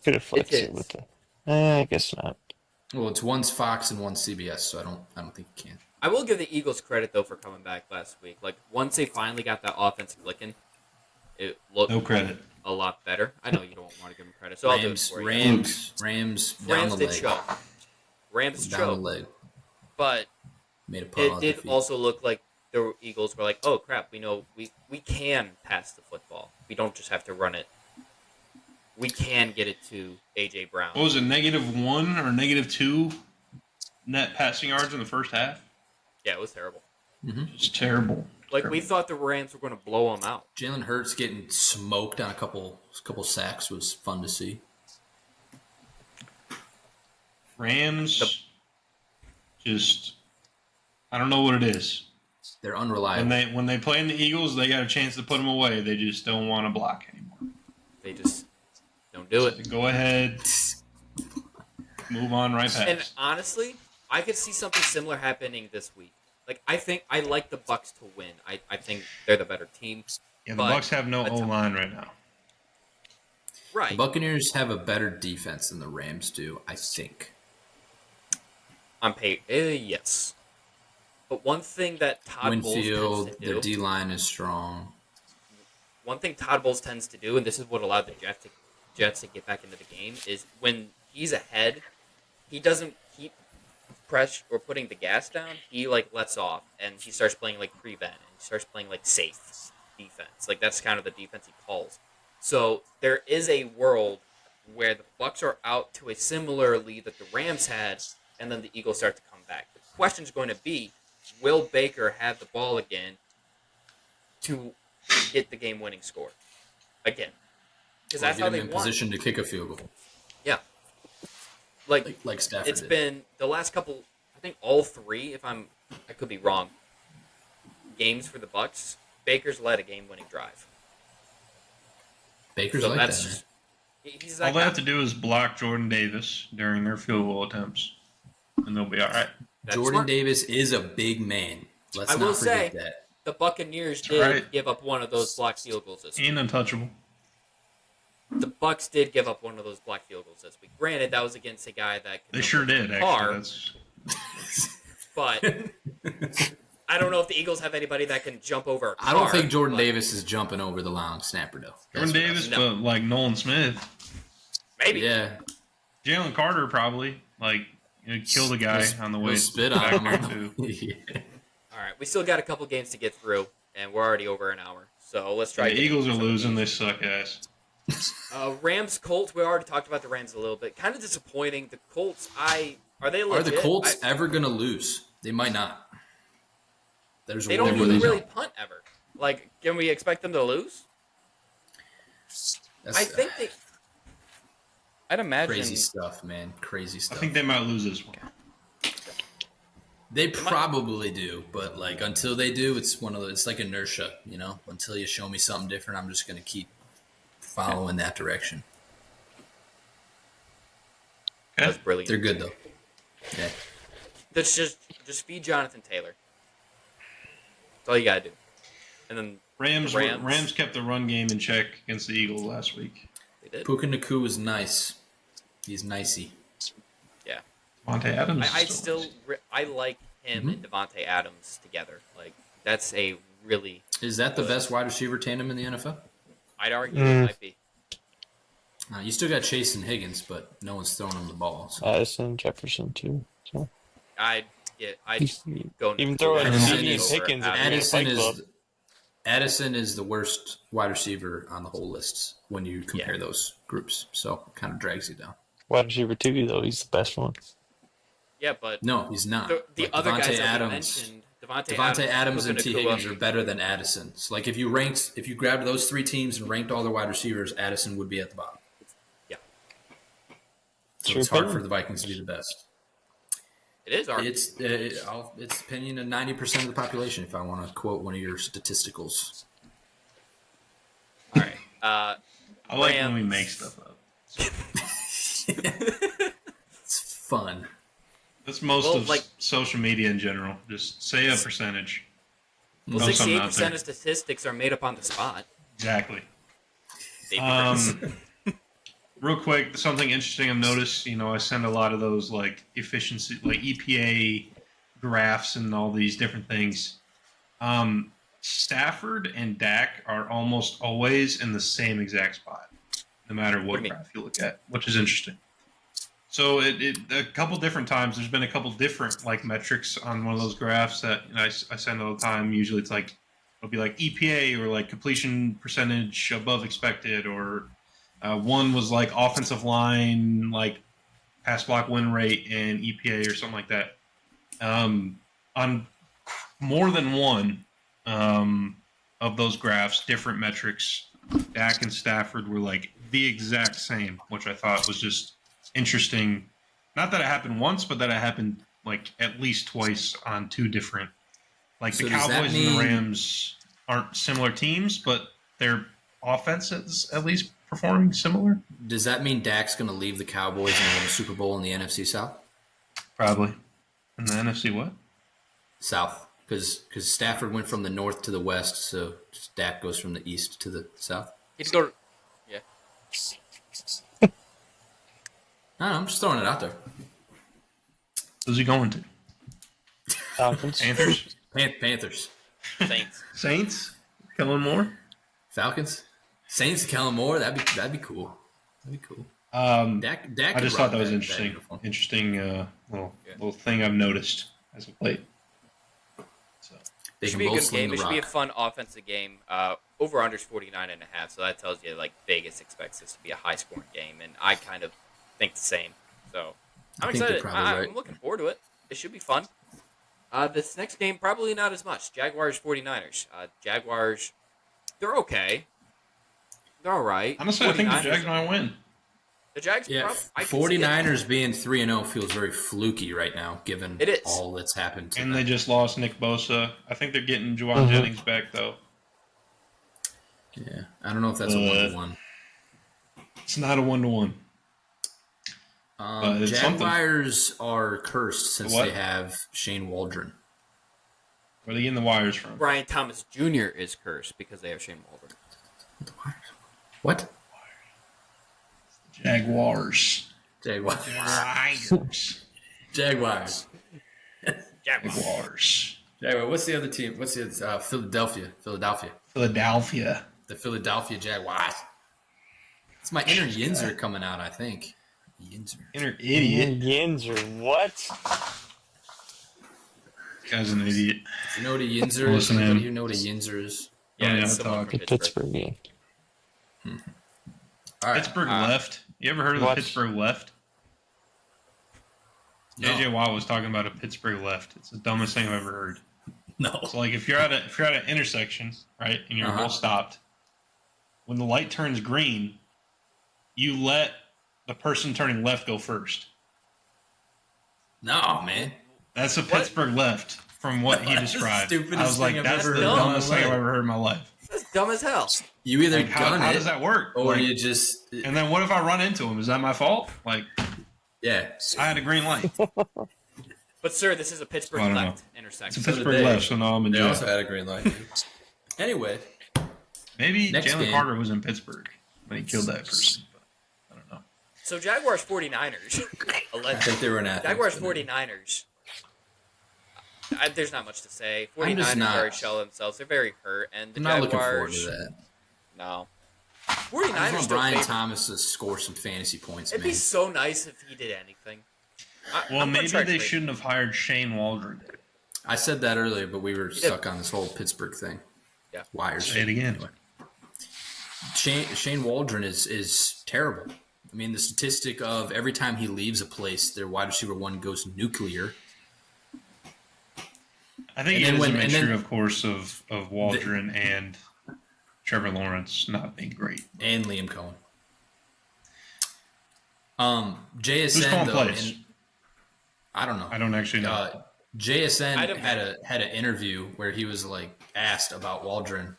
Speaker 6: Could have flexed
Speaker 3: It
Speaker 6: it
Speaker 3: is.
Speaker 6: with the. I guess not.
Speaker 5: Well, it's one's Fox and one's CBS, so I don't think you can.
Speaker 3: I will give the Eagles credit though for coming back last week. Like once they finally got that offense clicking, it looked
Speaker 4: No credit.
Speaker 3: a lot better. I know you don't want to give them credit, so I'll do it
Speaker 5: Rams,
Speaker 3: for you.
Speaker 5: Rams down
Speaker 3: Rams
Speaker 5: the
Speaker 3: did
Speaker 5: leg.
Speaker 3: choke. Rams
Speaker 5: Down the
Speaker 3: choke,
Speaker 5: leg.
Speaker 3: but
Speaker 5: Made a putt
Speaker 3: it
Speaker 5: on
Speaker 3: did
Speaker 5: defeat.
Speaker 3: also look like the Eagles were like, "Oh crap, we know we can pass the football. We don't just have to run it. We can get it to AJ Brown."
Speaker 4: What was it, -1 or -2 net passing yards in the first half?
Speaker 3: Yeah, it was terrible.
Speaker 4: It's terrible.
Speaker 3: Like, we thought the Rams were going to blow them out.
Speaker 5: Jalen Hurts getting smoked on a couple sacks was fun to see.
Speaker 4: Rams, I don't know what it is.
Speaker 5: They're unreliable.
Speaker 4: When they play in the Eagles, they got a chance to put them away. They just don't want to block anymore.
Speaker 3: They just don't do it.
Speaker 4: So go ahead, move on right past.
Speaker 3: And honestly, I could see something similar happening this week. Like, I like the Bucs to win. I think they're the better team.
Speaker 4: Yeah, the Bucs have no O-line right now.
Speaker 3: Right.
Speaker 5: The Buccaneers have a better defense than the Rams do, I think.
Speaker 3: On paper, yes. But one thing that Todd Bowles tends to do...
Speaker 5: their D-line is strong.
Speaker 3: One thing Todd Bowles tends to do, and this is what allowed the Jets to get back into the game, is when he's ahead, he doesn't keep press or putting the gas down. He, lets off, and he starts playing, prevent, and he starts playing, safe defense. That's kind of the defense he calls. So there is a world where the Bucs are out to a similar lead that the Rams had, and then the Eagles start to come back. The question is going to be, will Baker have the ball again to get the game-winning score again? Because that's how they won.
Speaker 5: Position to kick a field goal.
Speaker 3: Yeah,
Speaker 5: like Stafford.
Speaker 3: It's been the last couple. I think all three. I could be wrong. Games for the Bucs. Baker's led a game-winning drive.
Speaker 5: Baker's
Speaker 3: so
Speaker 5: like
Speaker 3: that's
Speaker 5: that.
Speaker 3: Just, he's
Speaker 4: all they have to do is block Jordan Davis during their field goal attempts, and they'll be all right.
Speaker 5: Jordan
Speaker 3: smart.
Speaker 5: Davis is a big man. Let's not forget that.
Speaker 3: The Buccaneers did give up one of those blocked field goals this week.
Speaker 4: Ain't untouchable.
Speaker 3: The Bucs did give up one of those blocked field goals this week. Granted, that was against a guy that could
Speaker 4: they sure did. Actually,
Speaker 3: but I don't know if the Eagles have anybody that can jump over a car.
Speaker 5: I don't think Jordan Davis is jumping over the long snapper, though.
Speaker 4: Jordan Davis, but like Nolan Smith.
Speaker 3: Maybe.
Speaker 5: Yeah.
Speaker 4: Jalen Carter probably. Kill the guy on the way
Speaker 5: spit
Speaker 4: back
Speaker 5: on
Speaker 4: there,
Speaker 5: him.
Speaker 4: too.
Speaker 5: Yeah.
Speaker 3: All right, we still got a couple games to get through, and we're already over an hour. So let's try.
Speaker 4: The Eagles are losing. They suck ass.
Speaker 3: Rams Colts. We already talked about the Rams a little bit. Kind of disappointing. The Colts. Are they legit?
Speaker 5: Are the Colts ever going to lose? They might not.
Speaker 3: They don't even really punt ever. Can we expect them to lose? I think they. I'd imagine
Speaker 5: crazy stuff, man. Crazy stuff.
Speaker 4: I think they might lose this one.
Speaker 5: They probably do, but until they do, it's it's like inertia, Until you show me something different, I'm just going to keep following that direction.
Speaker 3: That's brilliant.
Speaker 5: They're good though. Yeah.
Speaker 3: That's just feed Jonathan Taylor. That's all you gotta do. And then
Speaker 4: Rams kept the run game in check against the Eagles last week.
Speaker 3: They did.
Speaker 5: Puka Nacua is nice. He's nicey.
Speaker 3: Yeah.
Speaker 4: Devontae Adams.
Speaker 3: I like him and Devontae Adams together. That's a really.
Speaker 5: Is that the best wide receiver tandem in the NFL?
Speaker 3: I'd argue it might be.
Speaker 5: You still got Chase and Higgins, but no one's throwing him the ball. So.
Speaker 6: Addison, Jefferson too. So
Speaker 3: I'd go
Speaker 6: even throw in
Speaker 5: Addison Addison is the worst wide receiver on the whole list when you compare those groups. So it kind of drags you down.
Speaker 6: Wide receiver 2, though, he's the best one.
Speaker 3: Yeah, but
Speaker 5: no, he's not.
Speaker 3: The other guys that we mentioned,
Speaker 5: Devontae Adams and T. Higgins are better than Addison. So if you grabbed those three teams and ranked all the wide receivers, Addison would be at the bottom.
Speaker 3: Yeah.
Speaker 5: So it's hard for the Vikings to be the best.
Speaker 3: It is hard.
Speaker 5: It's opinion of 90% of the population, if I want to quote one of your statisticals.
Speaker 3: All right.
Speaker 4: I like when we make stuff up.
Speaker 5: It's fun.
Speaker 4: That's most of social media in general. Just say a percentage.
Speaker 3: Well, 68% of statistics are made up on the spot.
Speaker 4: Exactly. Real quick, something interesting I've noticed. I send a lot of those efficiency, EPA graphs and all these different things. Stafford and Dak are almost always in the same exact spot, no matter what graph you look at, which is interesting. So a couple different times, there's been a couple different metrics on one of those graphs that I send all the time. Usually it's it'll be EPA or completion percentage above expected, or one was offensive line, pass block win rate and EPA or something like that. On more than one, of those graphs, different metrics. Dak and Stafford were like the exact same, which I thought was just interesting. Not that it happened once, but that it happened like at least twice on two different. Like
Speaker 5: So
Speaker 4: the
Speaker 5: does that
Speaker 4: Cowboys and
Speaker 5: mean-
Speaker 4: the Rams aren't similar teams, but their offense is at least performing similar.
Speaker 5: Does that mean Dak's going to leave the Cowboys and win a Super Bowl in the NFC South?
Speaker 4: Probably. In the NFC what?
Speaker 5: South, because Stafford went from the north to the west, so just Dak goes from the east to the south.
Speaker 3: He'd go. Yeah.
Speaker 5: I don't know, I'm just throwing it out there.
Speaker 4: Who's he going to?
Speaker 6: Falcons.
Speaker 4: Panthers?
Speaker 5: Panthers,
Speaker 3: Saints.
Speaker 4: Saints? Kellen Moore?
Speaker 5: Falcons, Saints, Kellen Moore. That'd be cool. That'd be cool. Dak
Speaker 4: I
Speaker 5: could
Speaker 4: just
Speaker 5: rock
Speaker 4: thought that was
Speaker 5: that
Speaker 4: interesting.
Speaker 5: uniform.
Speaker 4: Interesting little thing I've noticed as of late. So
Speaker 5: They
Speaker 3: Should
Speaker 5: can
Speaker 3: be a
Speaker 5: both
Speaker 3: good
Speaker 5: sling
Speaker 3: game.
Speaker 5: the
Speaker 3: It should be a
Speaker 5: rock.
Speaker 3: fun offensive game. Over under's 49.5, so that tells you like Vegas expects this to be a high scoring game, and I kind of think the same. So I'm
Speaker 5: I think they're
Speaker 3: excited.
Speaker 5: probably right.
Speaker 3: I'm looking forward to it. It should be fun. This next game probably not as much. Jaguars 49ers. Jaguars, they're okay. They're all right.
Speaker 4: honestly, I think the
Speaker 3: 49ers
Speaker 4: Jags might win.
Speaker 3: The Jags.
Speaker 5: Yeah,
Speaker 3: I can see it.
Speaker 5: 49ers being 3-0 feels very fluky right now, given
Speaker 3: It is.
Speaker 5: all that's happened to
Speaker 4: And
Speaker 5: them.
Speaker 4: they just lost Nick Bosa. I think they're getting Juwan Jennings back though.
Speaker 5: Yeah, I don't know if that's a 1-1.
Speaker 4: It's not a 1-1. But it's something.
Speaker 5: Jaguars are cursed since
Speaker 4: What?
Speaker 5: they have Shane Waldron.
Speaker 4: Where are they getting the wires from?
Speaker 3: Brian Thomas Jr. is cursed because they have Shane Waldron.
Speaker 5: What?
Speaker 4: Jaguars.
Speaker 5: Jaguars.
Speaker 4: Jaguars.
Speaker 5: Jaguars.
Speaker 4: Jaguars.
Speaker 5: Jaguar. What's the other team? What's the other, Philadelphia?
Speaker 4: Philadelphia.
Speaker 5: The Philadelphia Jaguars. It's my inner Yinzer coming out, I think. Yinzer.
Speaker 4: Inner idiot.
Speaker 6: Yinzer, what?
Speaker 4: This guy's an idiot.
Speaker 5: You know what a Yinzer is?
Speaker 4: Listen,
Speaker 5: Anybody
Speaker 4: man.
Speaker 5: who know what a Yinzer is?
Speaker 3: Yeah,
Speaker 4: yeah,
Speaker 3: it's someone
Speaker 4: talk.
Speaker 3: from Pittsburgh.
Speaker 6: Pittsburgh game.
Speaker 5: All right.
Speaker 4: Pittsburgh left. You ever heard of the
Speaker 6: What?
Speaker 4: Pittsburgh left?
Speaker 5: No.
Speaker 4: JJ Watt was talking about a Pittsburgh left. It's the dumbest thing I've ever heard.
Speaker 5: No.
Speaker 4: So like if you're at an intersection, right, and you're all stopped, when the light turns green, you let the person turning left go first.
Speaker 5: No, man.
Speaker 4: That's a Pittsburgh left from what he
Speaker 5: That's the
Speaker 4: described.
Speaker 5: stupidest
Speaker 4: I was like,
Speaker 5: thing I've
Speaker 4: that's
Speaker 5: ever
Speaker 4: the
Speaker 5: heard in my
Speaker 4: dumbest thing I've
Speaker 5: life.
Speaker 4: ever heard in my life.
Speaker 3: That's dumb as hell.
Speaker 5: You either
Speaker 4: Like, how
Speaker 5: gun it
Speaker 4: does that work?
Speaker 5: or
Speaker 4: Like,
Speaker 5: you just
Speaker 4: and then what if I run into him? Is that my fault? Like,
Speaker 5: yeah.
Speaker 4: I had a green light.
Speaker 3: But sir, this is a Pittsburgh
Speaker 4: I don't
Speaker 3: left
Speaker 4: It's
Speaker 3: intersection.
Speaker 4: a
Speaker 5: So did
Speaker 4: Pittsburgh
Speaker 5: they.
Speaker 4: left, so now I'm in
Speaker 5: They
Speaker 4: jail.
Speaker 5: also had a green light. Anyway,
Speaker 4: Maybe
Speaker 5: Next
Speaker 4: Jalen
Speaker 5: game.
Speaker 4: Carter was in Pittsburgh when he killed that person. But I don't know.
Speaker 3: So Jaguars 49ers.
Speaker 5: I think they were an athlete.
Speaker 3: Jaguars 49ers. There's not much to say.
Speaker 5: I'm just
Speaker 3: 49ers
Speaker 5: not-
Speaker 3: are a shell of themselves. They're very hurt. And the
Speaker 5: I'm not
Speaker 3: Jaguars.
Speaker 5: looking forward to that.
Speaker 3: No.
Speaker 5: I just
Speaker 3: 49ers
Speaker 5: want
Speaker 3: still
Speaker 5: Brian
Speaker 3: favorite.
Speaker 5: Thomas to score some fantasy points,
Speaker 3: It'd
Speaker 5: man.
Speaker 3: be so nice if he did anything.
Speaker 4: Well,
Speaker 3: I'm gonna
Speaker 4: maybe
Speaker 3: try to
Speaker 4: they
Speaker 3: trade
Speaker 4: shouldn't have hired Shane Waldron.
Speaker 5: I said that earlier, but we were stuck on this whole Pittsburgh thing.
Speaker 3: Yeah.
Speaker 5: Wires.
Speaker 4: Say it again.
Speaker 5: Shane Waldron is terrible. I mean, the statistic of every time he leaves a place, their wide receiver one goes nuclear.
Speaker 4: I think
Speaker 5: And
Speaker 4: it
Speaker 5: then
Speaker 4: is
Speaker 5: when-
Speaker 4: a
Speaker 5: and
Speaker 4: mixture,
Speaker 5: then-
Speaker 4: of course, of Waldron and Trevor Lawrence not being great.
Speaker 5: And Liam Cohen.
Speaker 4: Who's
Speaker 5: JSN
Speaker 4: calling
Speaker 5: though,
Speaker 4: plays?
Speaker 5: and I don't know.
Speaker 4: I don't actually know.
Speaker 5: JSN
Speaker 3: I don't-
Speaker 5: had an interview where he was like asked about Waldron,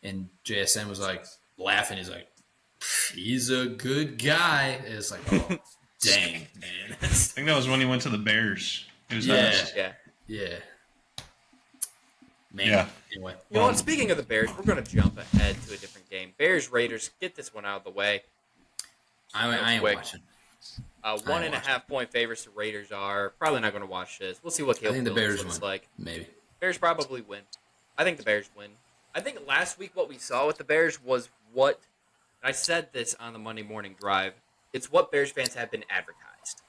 Speaker 5: and JSN was like laughing. He's like, "He's a good guy." And it's like, oh, dang, man.
Speaker 4: I think that was when he went to the Bears. He was
Speaker 5: Yeah.
Speaker 4: asked.
Speaker 3: Yeah.
Speaker 5: Yeah. Man.
Speaker 4: Yeah.
Speaker 5: Anyway.
Speaker 3: You know what? Speaking of the Bears, we're going to jump ahead to a different game. Bears Raiders. Get this one out of the way.
Speaker 5: I ain't
Speaker 3: quick.
Speaker 5: watching.
Speaker 3: 1.5 point favorites the Raiders are. Probably not going to watch this. We'll see what
Speaker 5: I
Speaker 3: Caleb
Speaker 5: think the
Speaker 3: Williams
Speaker 5: Bears
Speaker 3: looks
Speaker 5: win.
Speaker 3: like.
Speaker 5: Maybe.
Speaker 3: Bears probably win. I think the Bears win. I think last week what we saw with the Bears was what I said this on the Monday morning drive. It's what Bears fans have been advertised.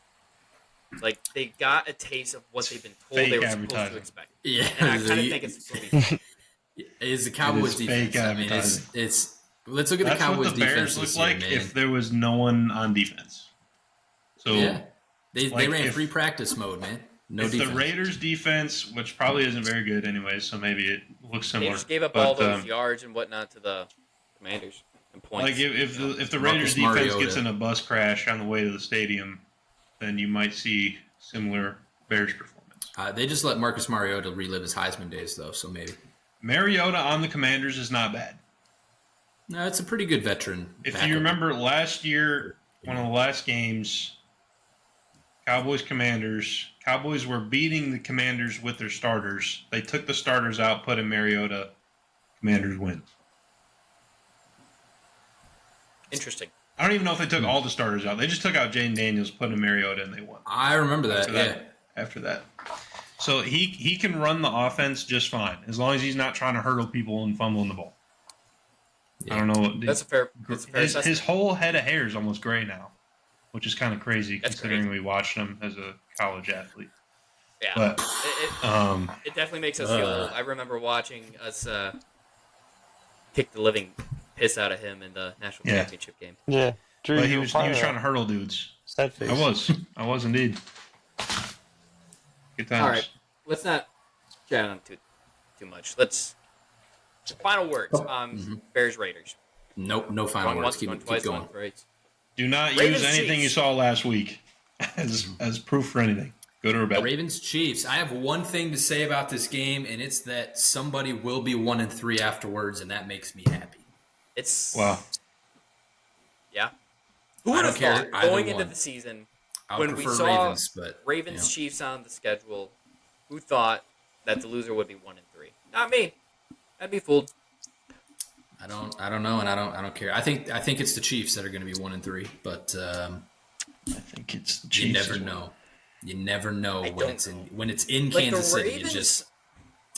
Speaker 3: Like they got a taste of what they've been told
Speaker 4: Fake
Speaker 3: they were supposed
Speaker 4: advertising.
Speaker 3: to expect.
Speaker 5: Yeah.
Speaker 3: And I kind of think it's gonna be
Speaker 5: Is the Cowboys
Speaker 4: It is
Speaker 5: defense?
Speaker 4: fake
Speaker 5: I mean, it's let's look at
Speaker 4: That's
Speaker 5: the Cowboys
Speaker 4: what the
Speaker 5: defense
Speaker 4: Bears
Speaker 5: this
Speaker 4: look
Speaker 5: year,
Speaker 4: like
Speaker 5: man.
Speaker 4: if there was no one on defense. So
Speaker 5: Yeah, they
Speaker 4: like,
Speaker 5: ran
Speaker 4: if-
Speaker 5: free practice mode, man. No
Speaker 4: if
Speaker 5: defense.
Speaker 4: the Raiders defense, which probably isn't very good anyway, so maybe it Looks
Speaker 3: They
Speaker 4: similar.
Speaker 3: just gave up
Speaker 4: but,
Speaker 3: all those yards and whatnot to the Commanders and points.
Speaker 4: Like if the Raiders defense
Speaker 5: Mariota
Speaker 4: gets in a bus crash on the way to the stadium, then you might see similar Bears performance.
Speaker 5: They just let Marcus Mariota relive his Heisman days, though, so maybe.
Speaker 4: Mariota on the Commanders is not bad.
Speaker 5: No, it's a pretty good veteran.
Speaker 4: If you remember last year, one of the last games, Cowboys-Commanders, Cowboys were beating the Commanders with their starters. They took the starters out, put in Mariota. Commanders win.
Speaker 3: Interesting.
Speaker 4: I don't even know if they took all the starters out. They just took out Jaden Daniels, put in Mariota, and they won.
Speaker 5: I remember that,
Speaker 4: After that. So he can run the offense just fine, as long as he's not trying to hurdle people and fumbling the ball.
Speaker 5: Yeah.
Speaker 4: I don't know.
Speaker 3: That's a fair assessment.
Speaker 4: His whole head of hair is almost gray now, which is kind of crazy
Speaker 3: That's
Speaker 4: considering
Speaker 3: crazy.
Speaker 4: we watched him as a college athlete.
Speaker 3: Yeah.
Speaker 4: But
Speaker 3: It definitely makes us feel old. I remember watching us kick the living piss out of him in the national championship game.
Speaker 6: Yeah. Drew,
Speaker 4: he was trying to hurdle dudes.
Speaker 6: Sad face.
Speaker 4: I was indeed. Good times.
Speaker 3: All right. Let's not chat on too much. Let's final words on Bears Raiders.
Speaker 5: Nope, no final
Speaker 3: Going
Speaker 5: words.
Speaker 3: once,
Speaker 5: Keep
Speaker 3: twice,
Speaker 5: going.
Speaker 3: going thrice.
Speaker 4: Do not
Speaker 3: Ravens,
Speaker 4: use anything you
Speaker 3: Chiefs.
Speaker 4: saw last week as proof for anything. Go to Rebecca.
Speaker 5: Ravens Chiefs. I have one thing to say about this game, and it's that somebody will be 1-3 afterwards, and that makes me happy.
Speaker 3: It's
Speaker 4: Wow.
Speaker 3: Yeah. Who
Speaker 5: I
Speaker 3: would
Speaker 5: don't
Speaker 3: have
Speaker 5: care
Speaker 3: thought
Speaker 5: either
Speaker 3: going into
Speaker 5: one.
Speaker 3: the season
Speaker 5: I
Speaker 3: when
Speaker 5: would
Speaker 3: we
Speaker 5: prefer
Speaker 3: saw
Speaker 5: Ravens, but
Speaker 3: Ravens Chiefs on the schedule? Who thought that the loser would be 1-3? Not me. I'd be fooled.
Speaker 5: I don't know, and I don't care. I think it's the Chiefs that are going to be 1-3, but
Speaker 4: I think it's the Chiefs.
Speaker 5: you never know. You never know
Speaker 3: I
Speaker 5: when
Speaker 3: don't
Speaker 5: it's
Speaker 3: know.
Speaker 5: when it's in
Speaker 3: Like,
Speaker 5: Kansas
Speaker 3: the
Speaker 5: City.
Speaker 3: Ravens-
Speaker 5: It just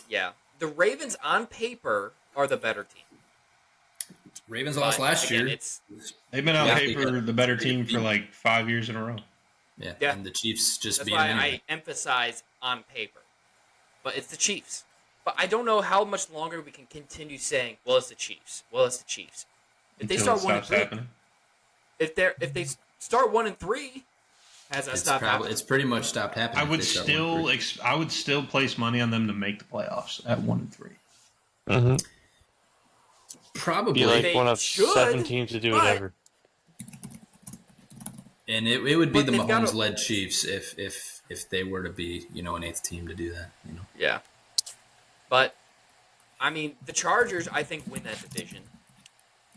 Speaker 3: Yeah. The Ravens on paper are the better team.
Speaker 5: Ravens lost
Speaker 3: But,
Speaker 5: last
Speaker 3: again,
Speaker 5: year.
Speaker 3: It's
Speaker 4: They've been on
Speaker 5: Yeah.
Speaker 4: paper the better team for like 5 years in a row.
Speaker 3: Yeah.
Speaker 5: And the Chiefs just
Speaker 3: That's
Speaker 5: beat
Speaker 3: why
Speaker 5: them anyway.
Speaker 3: I emphasize on paper. But it's the Chiefs. But I don't know how much longer we can continue saying, well, it's the Chiefs. Well, it's the Chiefs. If they
Speaker 4: Until
Speaker 3: start
Speaker 4: it stops
Speaker 3: 1-3,
Speaker 4: happening.
Speaker 3: if they start 1-3, has that stopped happening?
Speaker 5: It's pretty much stopped happening.
Speaker 4: I
Speaker 5: if
Speaker 4: would
Speaker 5: they start
Speaker 4: still
Speaker 5: 1-3.
Speaker 4: I would still place money on them to make the playoffs at 1-3.
Speaker 6: Mm-hmm.
Speaker 5: Probably.
Speaker 6: Be like
Speaker 3: They
Speaker 6: one of
Speaker 3: should,
Speaker 6: 7 teams to do
Speaker 3: but-
Speaker 6: whatever.
Speaker 5: And it would be
Speaker 3: But
Speaker 5: the
Speaker 3: they've gotta-
Speaker 5: Mahomes-led Chiefs if they were to be, an 8th team to do that.
Speaker 3: Yeah. But, I mean, the Chargers, I think, win that division.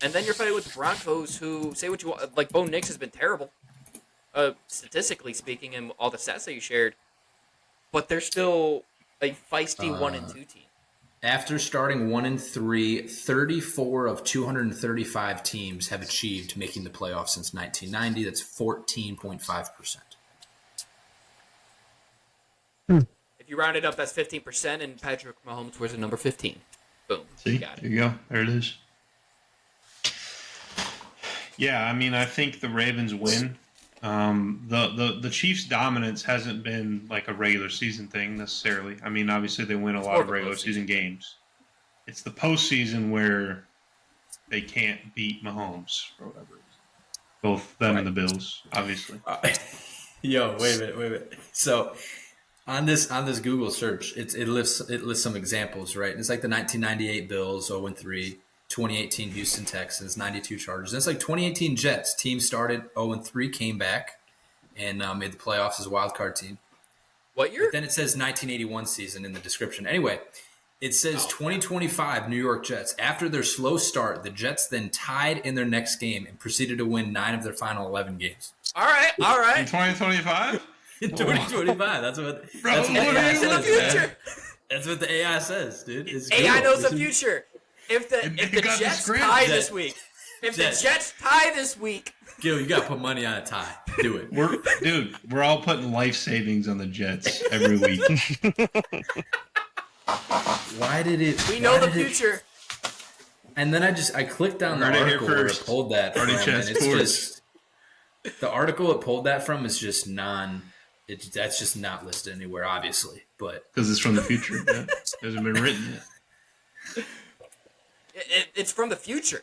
Speaker 3: And then you're fighting with the Broncos, who, say what you want, like, Bo Nix has been terrible, statistically speaking, and all the stats that you shared. But they're still a feisty 1-2 team.
Speaker 5: After starting 1-3, 34 of 235 teams have achieved making the playoffs since 1990. That's 14.5%.
Speaker 3: If you round it up, that's 15%, and Patrick Mahomes wears a number 15. Boom.
Speaker 4: See,
Speaker 3: Got it.
Speaker 4: there you go. There it is. Yeah, I mean, I think the Ravens win. The Chiefs' dominance hasn't been like a regular season thing necessarily. I mean, obviously they win a lot
Speaker 3: more
Speaker 4: of
Speaker 3: of a
Speaker 4: regular
Speaker 3: postseason.
Speaker 4: season games. It's the postseason where they can't beat Mahomes for whatever reason. Both them and the Bills, obviously.
Speaker 5: Yo, wait a minute. So on this Google search, it lists some examples, right? It's like the 1998 Bills 0-3, 2018 Houston Texans, 92 Chargers. And it's like 2018 Jets. Team started 0-3, came back, and made the playoffs as a wild card team.
Speaker 3: What year?
Speaker 5: But then it says 1981 season in the description. Anyway, it says 2025 New York Jets. After their slow start, the Jets then tied in their next game and proceeded to win 9 of their final 11 games.
Speaker 3: All right.
Speaker 4: In 2025?
Speaker 5: In 2025, that's what
Speaker 4: Bro,
Speaker 5: that's what
Speaker 4: what
Speaker 5: the
Speaker 4: are
Speaker 5: AI
Speaker 4: you
Speaker 3: In the
Speaker 5: says, man.
Speaker 3: future.
Speaker 5: That's what the AI says, dude. It's
Speaker 3: AI
Speaker 5: Google.
Speaker 3: knows the future. If the
Speaker 4: It got the
Speaker 3: Jets
Speaker 4: script.
Speaker 3: tie
Speaker 5: Jet-
Speaker 3: this week, if
Speaker 5: Jet.
Speaker 3: the Jets tie this week,
Speaker 5: Gil, you got to put money on a tie. Do it.
Speaker 4: We're all putting life savings on the Jets every week.
Speaker 5: Why did it?
Speaker 3: we know the future.
Speaker 5: And then I clicked on the
Speaker 4: Heard it here
Speaker 5: article where it
Speaker 4: first.
Speaker 5: pulled that
Speaker 4: Party
Speaker 5: from,
Speaker 4: Chat
Speaker 5: and it's
Speaker 4: Sports.
Speaker 5: just the article it pulled that from is just that's just not listed anywhere, obviously. But
Speaker 4: Because it's from the future. Yeah. It hasn't been written yet.
Speaker 3: It's from the future.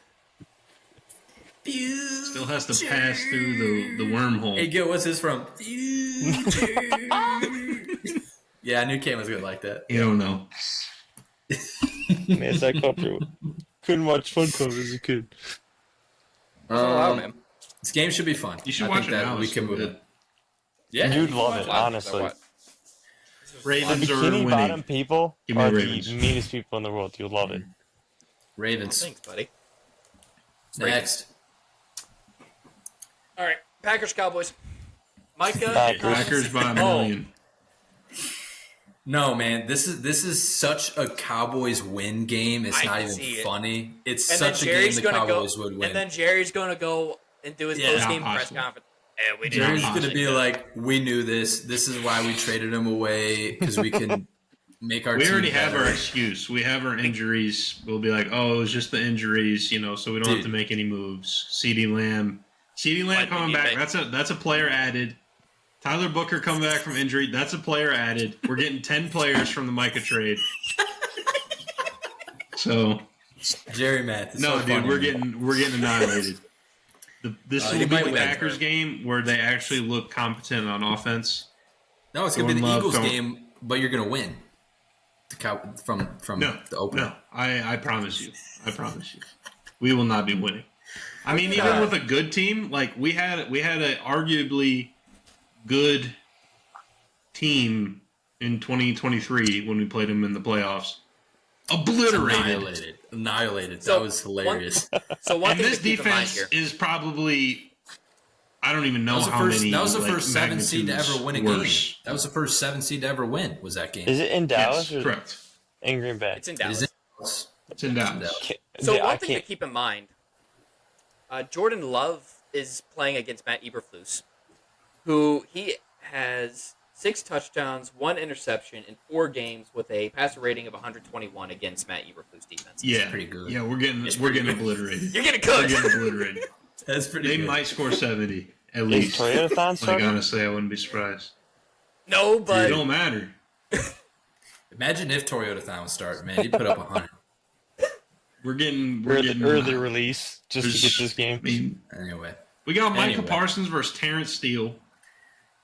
Speaker 4: Still has to pass through the wormhole.
Speaker 5: Hey, Gil, what's this from? Future. Yeah, I knew Cam was gonna like that.
Speaker 4: You don't know.
Speaker 6: Man, it's that culture. Couldn't watch Fun Club as a kid.
Speaker 3: Man.
Speaker 5: This game should be fun.
Speaker 4: You should
Speaker 5: I
Speaker 4: watch
Speaker 5: think
Speaker 4: it
Speaker 5: that
Speaker 4: now.
Speaker 5: we
Speaker 4: It's
Speaker 5: can
Speaker 4: so
Speaker 5: move
Speaker 4: good.
Speaker 5: it. Yeah,
Speaker 6: You'd love it,
Speaker 3: Wow,
Speaker 6: honestly.
Speaker 3: what?
Speaker 4: Ravens are
Speaker 6: Bikini Bottom
Speaker 4: winning.
Speaker 6: people
Speaker 4: Give me
Speaker 6: are the
Speaker 4: Ravens.
Speaker 6: meanest people in the world. You'll love it.
Speaker 5: Ravens.
Speaker 3: Thanks, buddy.
Speaker 5: Next.
Speaker 3: All right, Packers, Cowboys. Micah.
Speaker 4: Packers by a million.
Speaker 5: No, man, this is such a Cowboys win game. It's
Speaker 3: I
Speaker 5: not
Speaker 3: can see
Speaker 5: even
Speaker 3: it.
Speaker 5: funny. It's
Speaker 3: And then
Speaker 5: such a game
Speaker 3: Jerry's
Speaker 5: the
Speaker 3: gonna
Speaker 5: Cowboys
Speaker 3: go,
Speaker 5: would win.
Speaker 3: and then Jerry's gonna go and do his
Speaker 5: Yeah,
Speaker 3: post game
Speaker 4: not
Speaker 3: press
Speaker 4: possible.
Speaker 3: conference. Yeah, we did.
Speaker 5: Jerry's
Speaker 3: not
Speaker 5: gonna
Speaker 3: think
Speaker 5: be
Speaker 3: that.
Speaker 5: like, "We knew this. This is why we traded him away because we can make our
Speaker 4: We
Speaker 5: team
Speaker 4: already have
Speaker 5: better."
Speaker 4: our excuse. We have our injuries. We'll be like, oh, it was just the injuries, so we don't have to make any moves. CeeDee Lamb
Speaker 3: Might
Speaker 4: coming
Speaker 3: be
Speaker 4: back.
Speaker 3: big.
Speaker 4: That's a player added. Tyler Booker coming back from injury. That's a player added. We're getting 10 players from the Micah trade. So
Speaker 5: Jerry Math. It's
Speaker 4: no,
Speaker 5: so
Speaker 4: dude,
Speaker 5: funny.
Speaker 4: we're getting annihilated. This
Speaker 5: you
Speaker 4: will be
Speaker 5: might
Speaker 4: the
Speaker 5: win,
Speaker 4: Packers game where they actually look competent on offense.
Speaker 5: No, it's gonna be the
Speaker 4: Jordan Love
Speaker 5: Eagles
Speaker 4: going-
Speaker 5: game, but you're gonna win. From
Speaker 4: No,
Speaker 5: the opener.
Speaker 4: no, I promise you. I promise you. We will not be winning. I mean, even with a good team, like we had a arguably good team in 2023 when we played them in the playoffs. Obliterated.
Speaker 5: Annihilated.
Speaker 3: So,
Speaker 5: That was hilarious.
Speaker 3: So one
Speaker 4: And
Speaker 3: thing
Speaker 4: this
Speaker 3: to keep in mind
Speaker 4: defense
Speaker 3: here.
Speaker 4: is probably, I don't even know
Speaker 5: That was the
Speaker 4: how
Speaker 5: first.
Speaker 4: many.
Speaker 5: That was the
Speaker 4: like,
Speaker 5: first 7 seed to
Speaker 4: magnitudes
Speaker 5: ever win a
Speaker 4: worse.
Speaker 5: game. That was the first 7 seed to ever win. Was that game?
Speaker 6: Is it in Dallas
Speaker 4: Yes,
Speaker 6: or
Speaker 4: correct.
Speaker 6: in Green Bay?
Speaker 3: It's in
Speaker 5: It
Speaker 3: Dallas.
Speaker 5: is in Dallas.
Speaker 4: It's in Dallas.
Speaker 3: So
Speaker 6: Yeah, I
Speaker 3: one thing to
Speaker 6: can't-
Speaker 3: keep in mind, Jordan Love is playing against Matt Eberflus, who he has 6 touchdowns, 1 interception in 4 games with a passer rating of 121 against Matt Eberflus defense.
Speaker 4: Yeah,
Speaker 5: pretty good.
Speaker 4: Yeah, we're getting obliterated.
Speaker 3: You're getting
Speaker 4: We're
Speaker 3: cooked.
Speaker 4: getting obliterated.
Speaker 5: That's pretty
Speaker 4: They
Speaker 5: good.
Speaker 4: might score 70 at
Speaker 6: Is
Speaker 4: least.
Speaker 6: Toyotathon
Speaker 4: Like
Speaker 6: starting?
Speaker 4: honestly, I wouldn't be surprised.
Speaker 3: No,
Speaker 4: It
Speaker 3: but
Speaker 4: don't matter.
Speaker 5: Imagine if Toyota Town was starting, man. He'd put up 100.
Speaker 4: We're getting
Speaker 6: Early release just to
Speaker 4: there's-
Speaker 6: get this game.
Speaker 4: I mean,
Speaker 5: Anyway.
Speaker 4: we got Micah
Speaker 5: Anyway.
Speaker 4: Parsons versus Terrence Steele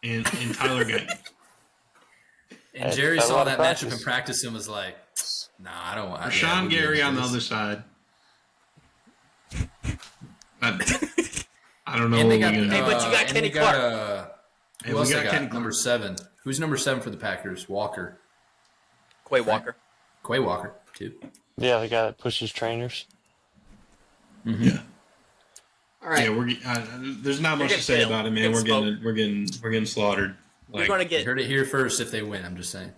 Speaker 4: and Tyler Guyton.
Speaker 5: And
Speaker 6: That's
Speaker 5: Jerry
Speaker 6: a
Speaker 5: saw
Speaker 6: lot
Speaker 5: that
Speaker 6: of
Speaker 5: matchup
Speaker 6: practice.
Speaker 5: in practice and was like, "Nah, I don't want."
Speaker 4: Rashawn Gary on the other side. I don't know
Speaker 5: And
Speaker 4: what
Speaker 5: they
Speaker 4: we're
Speaker 5: got,
Speaker 4: gonna
Speaker 3: Hey,
Speaker 4: do.
Speaker 3: but you got
Speaker 5: and
Speaker 3: Kenny
Speaker 5: they got,
Speaker 3: Clark.
Speaker 4: Hey,
Speaker 5: who
Speaker 4: we
Speaker 5: else
Speaker 4: got
Speaker 5: they got?
Speaker 4: Kenny Clark.
Speaker 5: Number 7. Who's number 7 for the Packers? Walker.
Speaker 3: Quay Walker.
Speaker 5: Quay Walker, too.
Speaker 6: Yeah, the guy that pushes trainers.
Speaker 4: Yeah.
Speaker 3: All right,
Speaker 4: Yeah, there's not much
Speaker 3: getting
Speaker 4: to say
Speaker 3: killed.
Speaker 4: about it, man.
Speaker 3: Getting
Speaker 4: We're getting slaughtered.
Speaker 3: we're
Speaker 4: Like,
Speaker 3: going to
Speaker 5: You
Speaker 3: get
Speaker 5: heard it here first if they win, I'm just saying.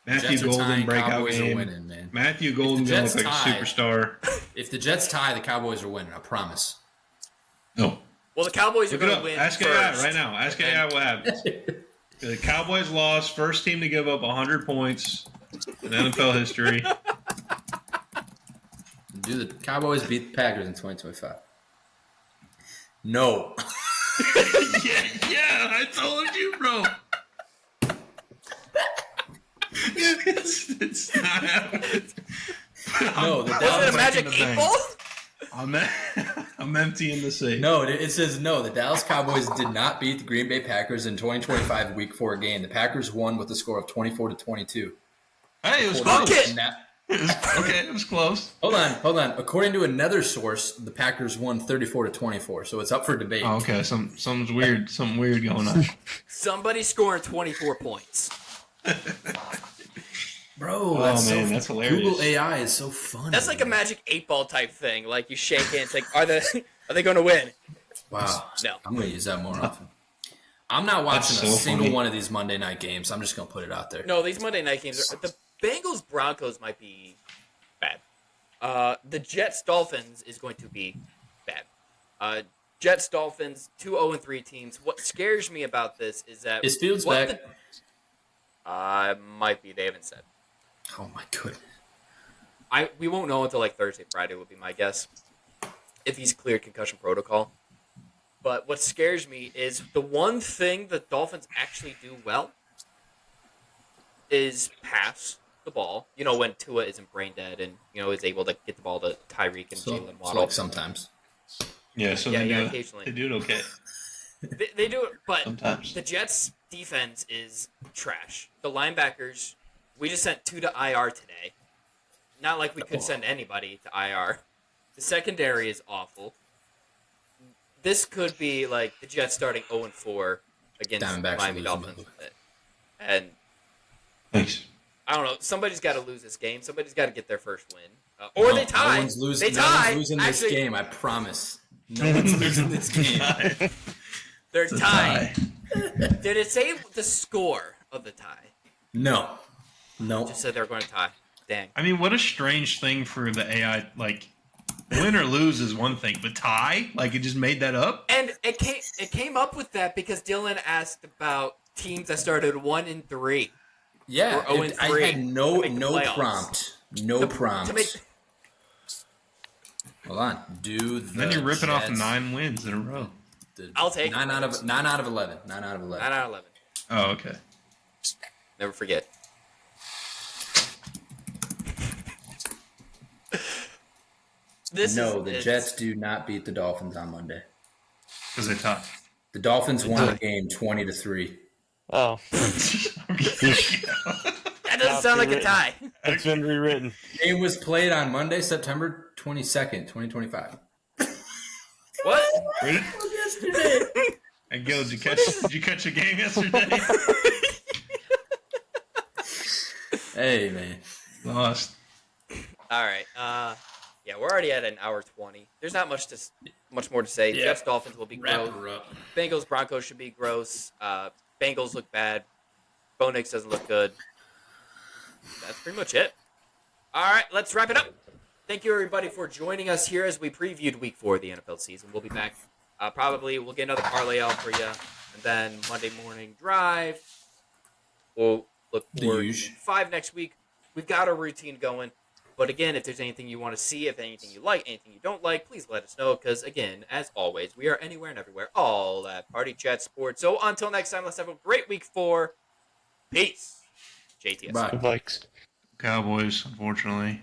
Speaker 4: Matthew
Speaker 5: Jets are
Speaker 4: Golden
Speaker 5: tying,
Speaker 4: breakout
Speaker 5: Cowboys are
Speaker 4: game.
Speaker 5: winning, man.
Speaker 4: Matthew Golden gonna look
Speaker 5: Jets
Speaker 4: like a
Speaker 5: tie-
Speaker 4: superstar.
Speaker 5: If the Jets tie, the Cowboys are winning, I promise.
Speaker 4: No.
Speaker 3: well. The Cowboys are
Speaker 4: Look it
Speaker 3: going to
Speaker 4: up.
Speaker 3: win
Speaker 4: Ask
Speaker 3: first.
Speaker 4: AI right now. Ask AI what happens. The Cowboys lost, first team to give up 100 points in NFL history.
Speaker 5: Do the Cowboys beat the Packers in 2025? No.
Speaker 4: yeah, I told you, bro. it's not happening.
Speaker 5: No, the
Speaker 3: Was it
Speaker 5: Dallas
Speaker 3: a magic
Speaker 4: in the
Speaker 3: 8
Speaker 4: bank.
Speaker 3: ball?
Speaker 4: I'm emptying the safe.
Speaker 5: No, it says no. The Dallas Cowboys did not beat the Green Bay Packers in 2025 Week 4 game. The Packers won with a score of 24-22.
Speaker 4: Hey, it was
Speaker 3: Fuck
Speaker 4: close.
Speaker 3: it.
Speaker 4: Okay, it was close.
Speaker 5: Hold on. According to another source, the Packers won 34-24, so it's up for debate.
Speaker 4: Oh, okay, something's weird. Something weird going on.
Speaker 3: Somebody scoring 24 points.
Speaker 5: Bro,
Speaker 4: Oh,
Speaker 5: that's
Speaker 4: man,
Speaker 5: so
Speaker 4: that's hilarious.
Speaker 5: Google AI is so funny.
Speaker 3: That's like a magic 8 ball type thing. Like you shake hands, like are they going to win?
Speaker 5: Wow.
Speaker 3: No.
Speaker 5: I'm going to use that more often. I'm not watching
Speaker 4: That's
Speaker 5: a
Speaker 4: so
Speaker 5: single
Speaker 4: funny.
Speaker 5: one of these Monday night games. I'm just going to put it out there.
Speaker 3: No, these Monday night games are the Bengals Broncos might be bad. The Jets Dolphins is going to be bad. Jets Dolphins 2-0-3 teams. What scares me about this is that
Speaker 5: Is Fields
Speaker 3: what
Speaker 5: back?
Speaker 3: might be. They haven't said.
Speaker 5: Oh, my goodness.
Speaker 3: We won't know until like Thursday, Friday would be my guess, if he's cleared concussion protocol. But what scares me is the one thing the Dolphins actually do well is pass the ball. You know, when Tua isn't brain dead and is able to get the ball to Tyreek and Jalen
Speaker 5: So
Speaker 3: Waddle.
Speaker 5: like sometimes.
Speaker 4: Yeah, so
Speaker 3: Yeah,
Speaker 4: they,
Speaker 3: yeah,
Speaker 4: do,
Speaker 3: occasionally.
Speaker 4: they do it okay.
Speaker 3: They do it, but
Speaker 4: Sometimes.
Speaker 3: the Jets' defense is trash. The linebackers, we just sent 2 to IR today. not like we could send anybody to IR. The secondary is awful. This could be like the Jets starting 0-4 against
Speaker 5: Diamondbacks
Speaker 3: Miami Dolphins. And
Speaker 4: Thanks.
Speaker 3: I don't know. Somebody's got to lose this game. Somebody's got to get their first win. Or they tie.
Speaker 5: No one's losing,
Speaker 3: they tie.
Speaker 5: No one's losing this game, I promise. No one's losing this game.
Speaker 3: They're tied. Did it say the score of the tie?
Speaker 5: No.
Speaker 3: Just said they're going to tie. Dang.
Speaker 4: I mean, what a strange thing for the AI. Like, win or lose is one thing, but tie? Like, it just made that up?
Speaker 3: And it came up with that because Dillon asked about teams that started 1-3.
Speaker 5: Yeah,
Speaker 3: or 0-3.
Speaker 5: I had no
Speaker 3: playoffs.
Speaker 5: prompt. No prompt. Hold on.
Speaker 4: Then you're ripping off 9 wins in a row.
Speaker 3: I'll take
Speaker 5: 9 out of 11. 9 out of 11.
Speaker 3: 9 out of 11.
Speaker 4: Oh, okay.
Speaker 3: Never forget.
Speaker 5: The Jets do not beat the Dolphins on Monday.
Speaker 4: Because they tie.
Speaker 5: The Dolphins won the game 20-3.
Speaker 6: Oh.
Speaker 3: That doesn't sound like a tie.
Speaker 6: It's been rewritten.
Speaker 5: The game was played on Monday, September 22nd, 2025.
Speaker 3: What?
Speaker 5: Yesterday.
Speaker 4: And Gill, did you catch a game yesterday?
Speaker 5: Hey, man.
Speaker 4: Lost.
Speaker 3: All right. Yeah, we're already at an hour 20. There's not much more to say.
Speaker 5: Yeah.
Speaker 3: Jets Dolphins will be gross.
Speaker 5: Wrap her up.
Speaker 3: Bengals Broncos should be gross. Bengals look bad. Bo Nix doesn't look good. That's pretty much it. All right, let's wrap it up. Thank you, everybody, for joining us here as we previewed Week 4 of the NFL season. We'll be back. Probably we'll get another parlay out for you. And then Monday morning drive. We'll look forward to 5 next week. We've got a routine going. But again, if there's anything you want to see, if anything you like, anything you don't like, please let us know. Because again, as always, we are anywhere and everywhere. All at Party Chat Sports. So until next time, let's have a great Week 4. Peace. JTS.
Speaker 5: Bye.
Speaker 6: Likes.
Speaker 4: Cowboys, unfortunately.